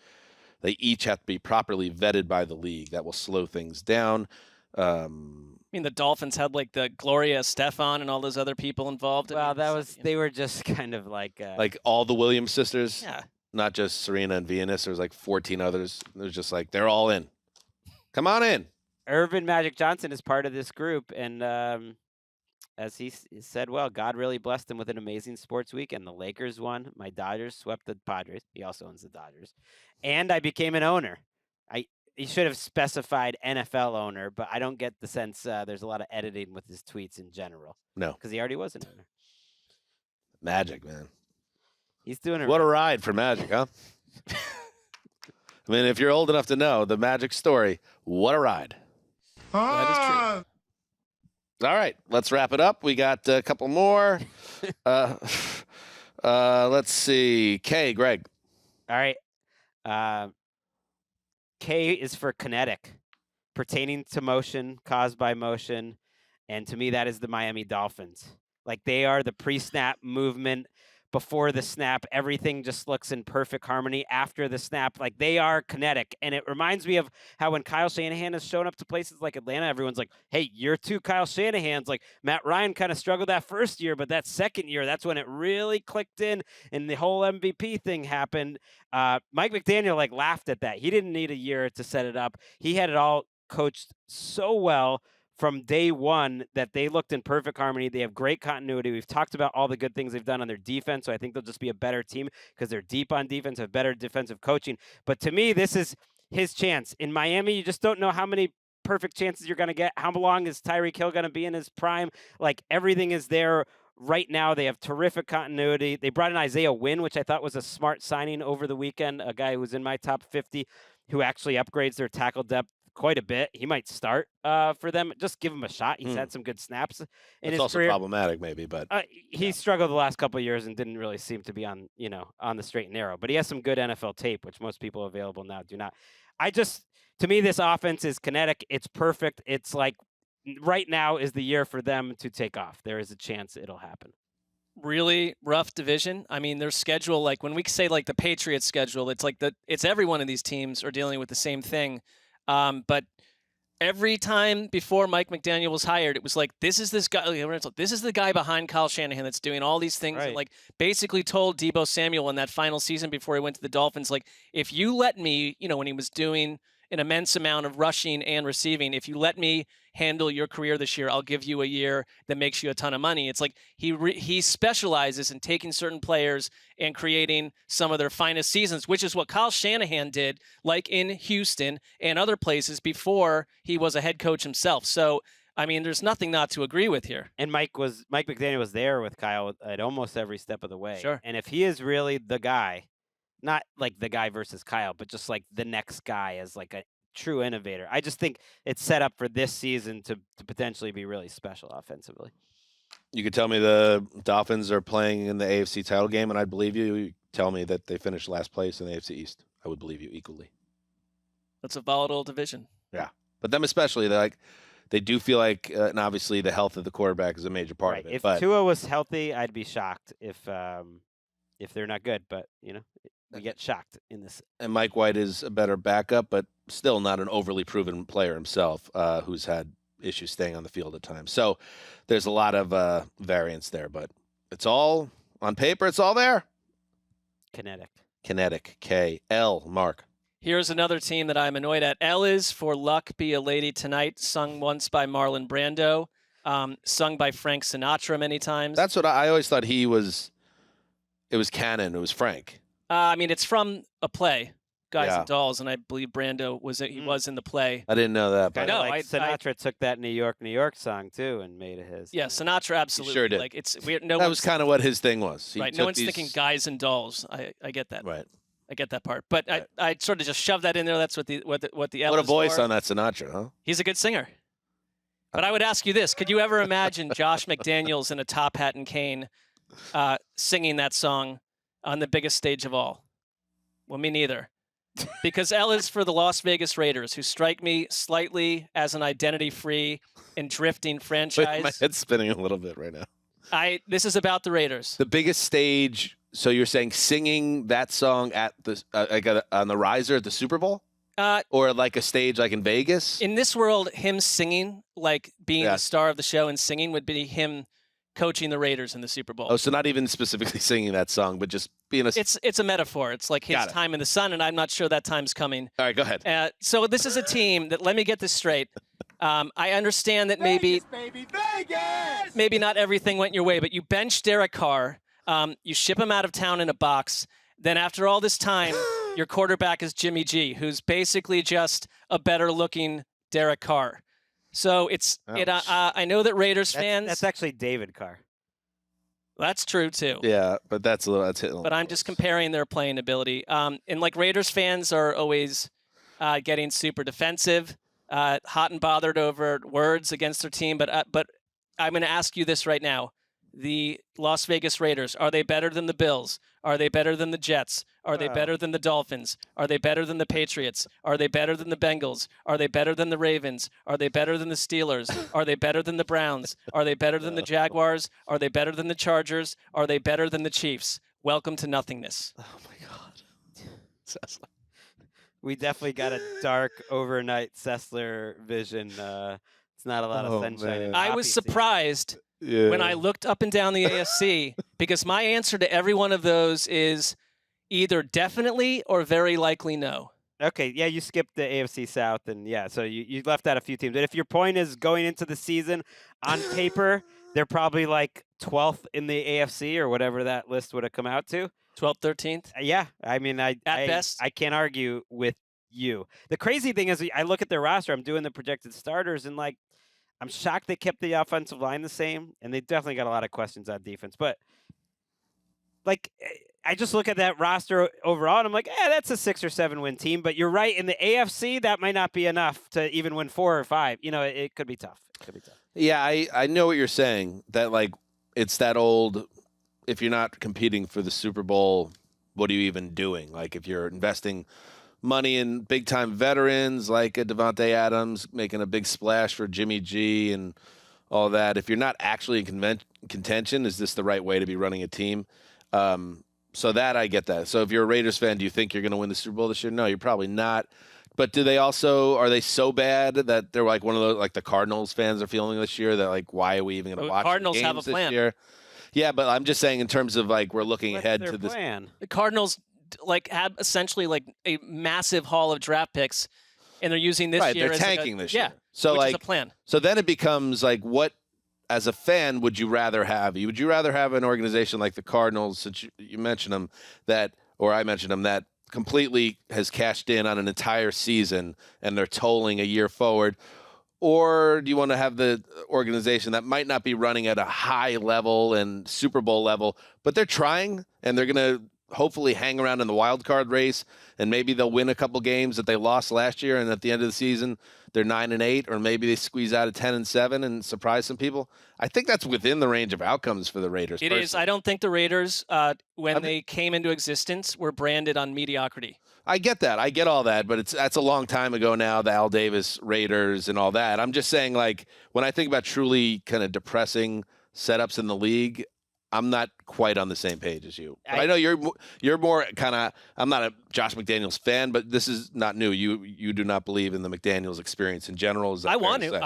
They each have to be properly vetted by the league. That will slow things down. I mean, the Dolphins had like the Gloria Estefan and all those other people involved. Well, they were just kind of like all the Williams sisters. Yeah. Not just Serena and Venus. There was like 14 others. It was just like, they're all in. Come on in. Irvin Magic Johnson is part of this group. And as he said, well, God really blessed him with an amazing sports weekend. The Lakers won. My Dodgers swept the Padres. He also owns the Dodgers. And I became an owner. He should have specified NFL owner, but I don't get the sense there's a lot of editing with his tweets in general. No. Because he already was an owner. Magic, man. He's doing it. What a ride for Magic, huh? I mean, if you're old enough to know the Magic story, what a ride. That is true. All right, let's wrap it up. We got a couple more. Let's see. Greg. All right. K is for kinetic, pertaining to motion, caused by motion. And to me, that is the Miami Dolphins. Like they are the pre-snap movement before the snap. Everything just looks in perfect harmony after the snap. Like, they are kinetic. And it reminds me of how when Kyle Shanahan has shown up to places like Atlanta, everyone's like, hey, year 2 Kyle Shanahan's like, Matt Ryan kind of struggled that first year, but that second year, that's when it really clicked in and the whole MVP thing happened. Mike McDaniel like laughed at that. He didn't need a year to set it up. He had it all coached so well from day one that they looked in perfect harmony. They have great continuity. We've talked about all the good things they've done on their defense, so I think they'll just be a better team because they're deep on defense, have better defensive coaching. But to me, this is his chance. In Miami, you just don't know how many perfect chances you're going to get. How long is Tyreek Hill going to be in his prime? Like, everything is there right now. They have terrific continuity. They brought in Isaiah Wynn, which I thought was a smart signing over the weekend, a guy who was in my top 50 who actually upgrades their tackle depth quite a bit. He might start for them. Just give him a shot. He's had some good snaps in his also career. Problematic, maybe, but he struggled the last couple of years and didn't really seem to be on the straight and narrow. But he has some good NFL tape, which most people available now do not. To me, this offense is kinetic. It's perfect. It's like right now is the year for them to take off. There is a chance it'll happen. Really rough division. I mean, their schedule, like when we say like the Patriots schedule, it's like it's every one of these teams are dealing with the same thing. But every time before Mike McDaniel was hired, it was like, this is the guy behind Kyle Shanahan that's doing all these things. Right. And like basically told Deebo Samuel in that final season before he went to the Dolphins, like, if you let me, when he was doing an immense amount of rushing and receiving, if you let me handle your career this year, I'll give you a year that makes you a ton of money. It's like he specializes in taking certain players and creating some of their finest seasons, which is what Kyle Shanahan did, like in Houston and other places before he was a head coach himself. So, I mean, there's nothing not to agree with here. And Mike McDaniel was there with Kyle at almost every step of the way. Sure. And if he is really the guy, not like the guy versus Kyle, but just like the next guy as like a true innovator, I just think it's set up for this season to potentially be really special offensively. You could tell me the Dolphins are playing in the AFC title game, and I'd believe you. You tell me that they finished last place in the AFC East, I would believe you equally. That's a volatile division. Yeah, but them especially, they do feel like, and obviously the health of the quarterback is a major part of it. If Tua was healthy, I'd be shocked if they're not good. But we get shocked in this. And Mike White is a better backup, but still not an overly proven player himself, who's had issues staying on the field at times. So there's a lot of variance there, but it's all on paper. It's all there. Kinetic. K-L, Mark. Here's another team that I'm annoyed at. L is for Luck Be a Lady Tonight, sung once by Marlon Brando, sung by Frank Sinatra many times. That's what I always thought it was canon. It was Frank. I mean, it's from a play, Guys Yeah. and Dolls, and I believe Brando was in the play. I didn't know that. But No, Sinatra took that New York song too and made it his. Yeah, Sinatra absolutely. sure did. Like that was kind of what his thing was. Right. No one's thinking Guys and Dolls. I get that. Right. I get that part. But Right. I sort of just shoved that in there. That's what the L What a is voice for. on that Sinatra, huh? He's a good singer. But I would ask you this: could you ever imagine Josh McDaniels in a top hat and cane singing that song on the biggest stage of all? Well, me neither. Because L is for the Las Vegas Raiders, who strike me slightly as an identity-free and drifting franchise. My head's spinning a little bit right now. This is about the Raiders. The biggest stage. So you're saying singing that song at the on the riser at the Super Bowl, or like a stage like in Vegas? In this world, him singing, like being the star of the show and singing, would be him coaching the Raiders in the Super Bowl. Oh, so not even specifically singing that song, but just being a. It's a metaphor. It's like his time in the sun, and I'm not sure that time's coming. All right, go ahead. So this is a team that, let me get this straight. I understand that maybe not everything went your way, but you bench Derek Carr, you ship him out of town in a box. Then after all this time, your quarterback is Jimmy G, who's basically just a better-looking Derek Carr. So I know that Raiders fans. That's actually David Carr. That's true too. Yeah, but that's hitting. But I'm just comparing their playing ability. And like Raiders fans are always getting super defensive, hot and bothered over words against their team. But I'm going to ask you this right now: the Las Vegas Raiders, are they better than the Bills? Are they better than the Jets? Are they better than the Dolphins? Are they better than the Patriots? Are they better than the Bengals? Are they better than the Ravens? Are they better than the Steelers? Are they better than the Browns? Are they better than the Jaguars? Are they better than the Chargers? Are they better than the Chiefs? welcome to nothingness. Oh my God, Sessler. We definitely got a dark overnight Sessler vision. It's not a lot of sunshine. man. And I was surprised Yeah. when I looked up and down the AFC because my answer to every one of those is either definitely or very likely no. Okay, yeah, you skipped the AFC South, and yeah, so you left out a few teams. But if your point is going into the season, on paper, they're probably like 12th in the AFC or whatever that list would have come out to. 12th, 13th? Yeah, I mean, I best. I can't argue with you. The crazy thing is, I look at their roster. I'm doing the projected starters, and like, I'm shocked they kept the offensive line the same, and they definitely got a lot of questions on defense. But like, I just look at that roster overall, and I'm like, that's a 6 or 7 win team. But you're right, in the AFC, that might not be enough to even win 4 or 5. You know, it could be tough. It could be tough. Yeah, I know what you're saying. That like it's that old. If you're not competing for the Super Bowl, what are you even doing? Like if you're investing money in big time veterans like a Devontae Adams, making a big splash for Jimmy G and all that. If you're not actually in contention, is this the right way to be running a team? So that I get that. So if you're a Raiders fan, do you think you're going to win the Super Bowl this year? No, you're probably not. But are they so bad that they're like one of those, like the Cardinals fans are feeling this year that like, why are we even going to watch Cardinals the games have a plan. this year? Yeah, but I'm just saying in terms of like we're looking What's ahead their to this. plan? The Cardinals like have essentially like a massive haul of draft picks, and they're using this Right, year they're as tanking this year. Yeah, So which like is a plan. So then it becomes like, what, as a fan, would you rather have? Would you rather have an organization like the Cardinals, since you mentioned them, I mentioned them, that completely has cashed in on an entire season and they're tolling a year forward? Or do you want to have the organization that might not be running at a high level and Super Bowl level, but they're trying and they're going to hopefully hang around in the wild card race, and maybe they'll win a couple games that they lost last year, and at the end of the season they're 9-8, or maybe they squeeze out a 10-7 and surprise some people? I think that's within the range of outcomes for the Raiders. It is. I don't think the Raiders, when they came into existence, were branded on mediocrity. I get that. I get all that, but that's a long time ago now, the Al Davis Raiders and all that. I'm just saying, like, when I think about truly kind of depressing setups in the league, I'm not quite on the same page as you. But I know you're more kind of. I'm not a Josh McDaniels fan, but this is not new. You do not believe in the McDaniels experience in general. Is that I fair want to to.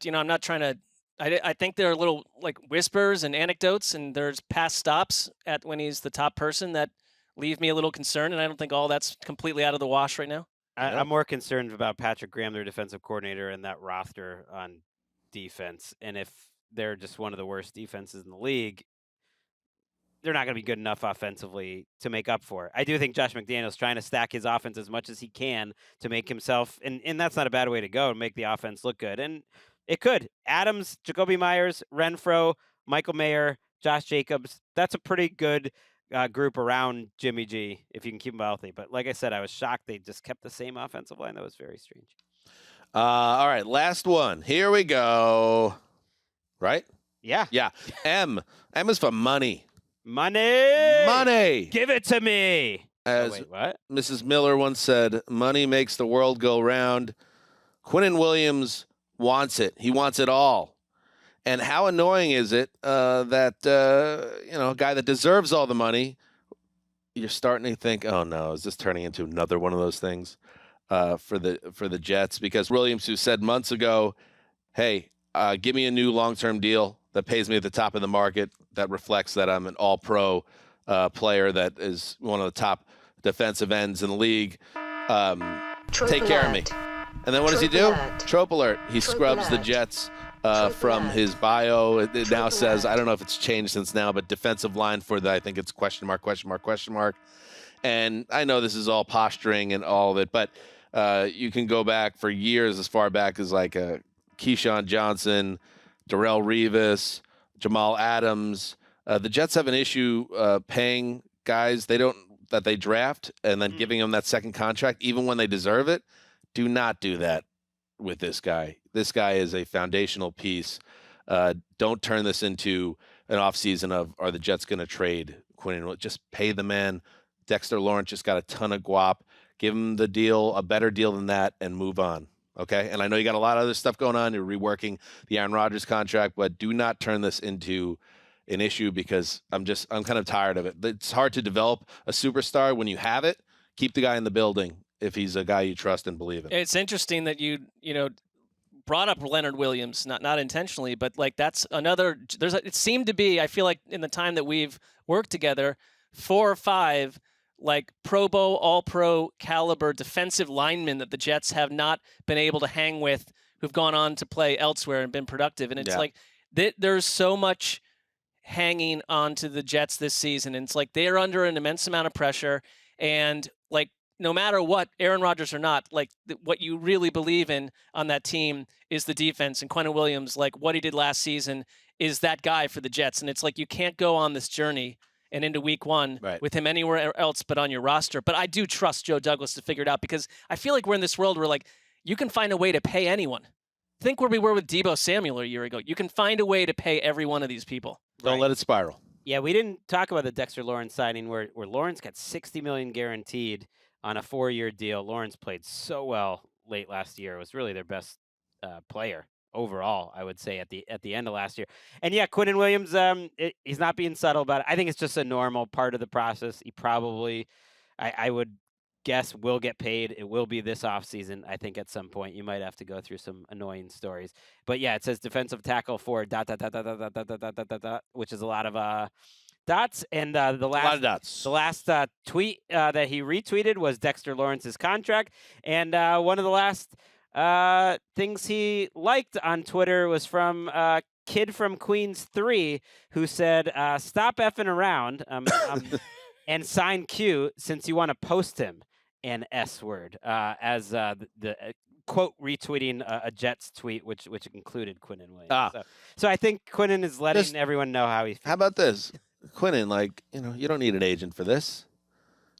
say? I'm not trying to. I think there are little like whispers and anecdotes, and there's past stops at when he's the top person that leave me a little concerned, and I don't think all that's completely out of the wash right now. I'm more concerned about Patrick Graham, their defensive coordinator, and that roster on defense. And if they're just one of the worst defenses in the league, they're not going to be good enough offensively to make up for it. I do think Josh McDaniels trying to stack his offense as much as he can to make himself, and that's not a bad way to go, to make the offense look good. And it could. Adams, Jacoby Myers, Renfro, Michael Mayer, Josh Jacobs. That's a pretty good group around Jimmy G if you can keep him healthy. But like I said, I was shocked they just kept the same offensive line. That was very strange. All right, last one. Here we go. Right? Yeah. Yeah. M is for money. Money. Give it to me. As wait, what? Mrs. Miller once said, money makes the world go round. Quinnen Williams wants it. He wants it all. And how annoying is it that a guy that deserves all the money, you're starting to think, oh no, is this turning into another one of those things for the Jets? Because Williams, who said months ago, hey, give me a new long-term deal that pays me at the top of the market, that reflects that I'm an all-pro player that is one of the top defensive ends in the league. Take care of me. And then what does he do? Trope alert. He scrubs the Jets from his bio. It now says, I don't know if it's changed since now, but defensive line for I think it's question mark. And I know this is all posturing and all of it, but you can go back for years, as far back as like Keyshawn Johnson, Darrelle Revis, Jamal Adams. The Jets have an issue paying guys that they draft and then giving them that second contract, even when they deserve it. Do not do that with this guy. This guy is a foundational piece. Don't turn this into an offseason of, are the Jets going to trade Quinnen? Just pay the man. Dexter Lawrence just got a ton of guap. Give him the deal, a better deal than that, and move on. Okay? And I know you got a lot of other stuff going on. You're reworking the Aaron Rodgers contract, but do not turn this into an issue because I'm kind of tired of it. It's hard to develop a superstar when you have it. Keep the guy in the building if he's a guy you trust and believe in. It's interesting that you brought up Leonard Williams, not intentionally, but like that's another. It seemed to be. I feel like in the time that we've worked together, 4 or 5 like Pro Bowl, All-Pro caliber defensive linemen that the Jets have not been able to hang with, who've gone on to play elsewhere and been productive. And it's like there's so much hanging onto the Jets this season, and it's like they're under an immense amount of pressure, and like no matter what, Aaron Rodgers or not, like what you really believe in on that team is the defense. And Quentin Williams, like what he did last season, is that guy for the Jets. And it's like you can't go on this journey and into week 1 with him anywhere else but on your roster. But I do trust Joe Douglas to figure it out, because I feel like we're in this world where like you can find a way to pay anyone. Think where we were with Deebo Samuel a year ago. You can find a way to pay every one of these people. Don't let it spiral. Yeah, we didn't talk about the Dexter Lawrence signing where Lawrence got $60 million guaranteed on a 4-year deal. Lawrence played so well late last year. It was really their best player overall, I would say, at the end of last year. And yeah, Quentin Williams, he's not being subtle about it. I think it's just a normal part of the process. He probably, I would guess, will get paid. It will be this offseason. I think at some point you might have to go through some annoying stories. But yeah, it says defensive tackle for ... which is a lot of dots. And the last tweet that he retweeted was Dexter Lawrence's contract. And one of the last things he liked on Twitter was from Kid from Queens 3, who said, stop effing around and sign Q since you want to post him an S word, as the quote retweeting a Jets tweet, which included Quinnen Williams. So I think Quinnen is letting everyone know how he feels. How about this? Quinnen, you don't need an agent for this.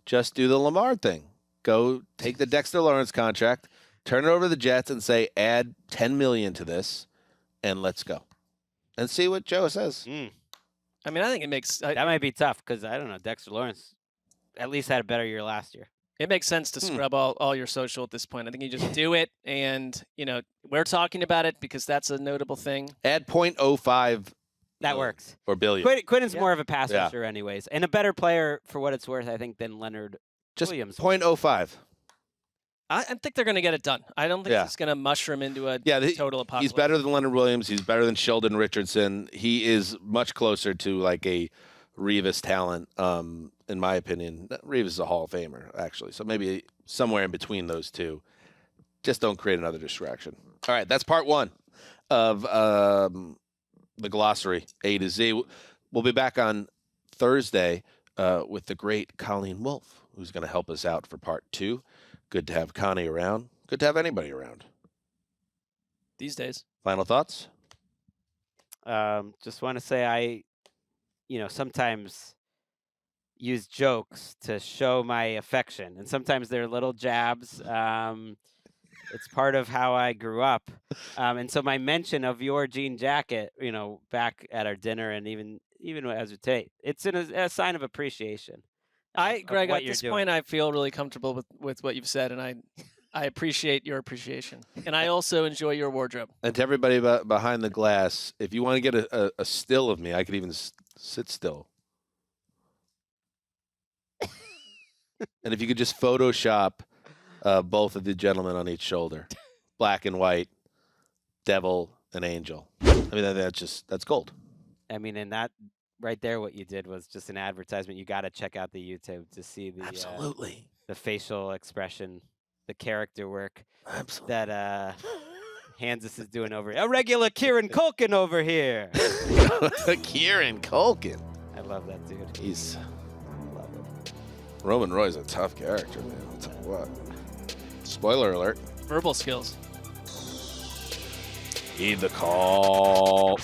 Just do the Lamar thing. Go take the Dexter Lawrence contract, turn it over to the Jets, and say, add $10 million to this, and let's go. And see what Joe says. I mean, I think it makes... that might be tough, because, I don't know, Dexter Lawrence at least had a better year last year. It makes sense to scrub all your social at this point. I think you just do it, and, we're talking about it because that's a notable thing. Add 0.05. That works. Or billion. Quinnen's more of a pass rusher anyways, and a better player for what it's worth, I think, than Leonard Williams. 0.05. I think they're going to get it done. I don't think it's going to mushroom into a total apocalypse. He's better than Leonard Williams. He's better than Sheldon Richardson. He is much closer to like a Revis talent, in my opinion. Revis is a Hall of Famer, actually. So maybe somewhere in between those two. Just don't create another distraction. All right, that's part 1 of the glossary A to Z. We'll be back on Thursday with the great Colleen Wolfe, who's going to help us out for part 2. Good to have Connie around. Good to have anybody around. These days. Final thoughts? Just want to say I, sometimes use jokes to show my affection. And sometimes they're little jabs. It's part of how I grew up. And so my mention of your jean jacket, back at our dinner and even as we take, it's a sign of appreciation. Greg, at this point, I feel really comfortable with what you've said, and I appreciate your appreciation. And I also enjoy your wardrobe. And to everybody behind the glass, if you want to get a still of me, I could even sit still. And if you could just Photoshop both of the gentlemen on each shoulder, black and white, devil and angel. I mean, that's gold. I mean, and that right there, what you did was just an advertisement. You got to check out the YouTube to see absolutely the facial expression, the character work absolutely that Hanzus is doing over here. A regular Kieran Culkin over here. Kieran Culkin. I love that dude. I love it. Roman Roy's a tough character, man. I'll tell you what. Spoiler alert. Verbal skills. Heed the call.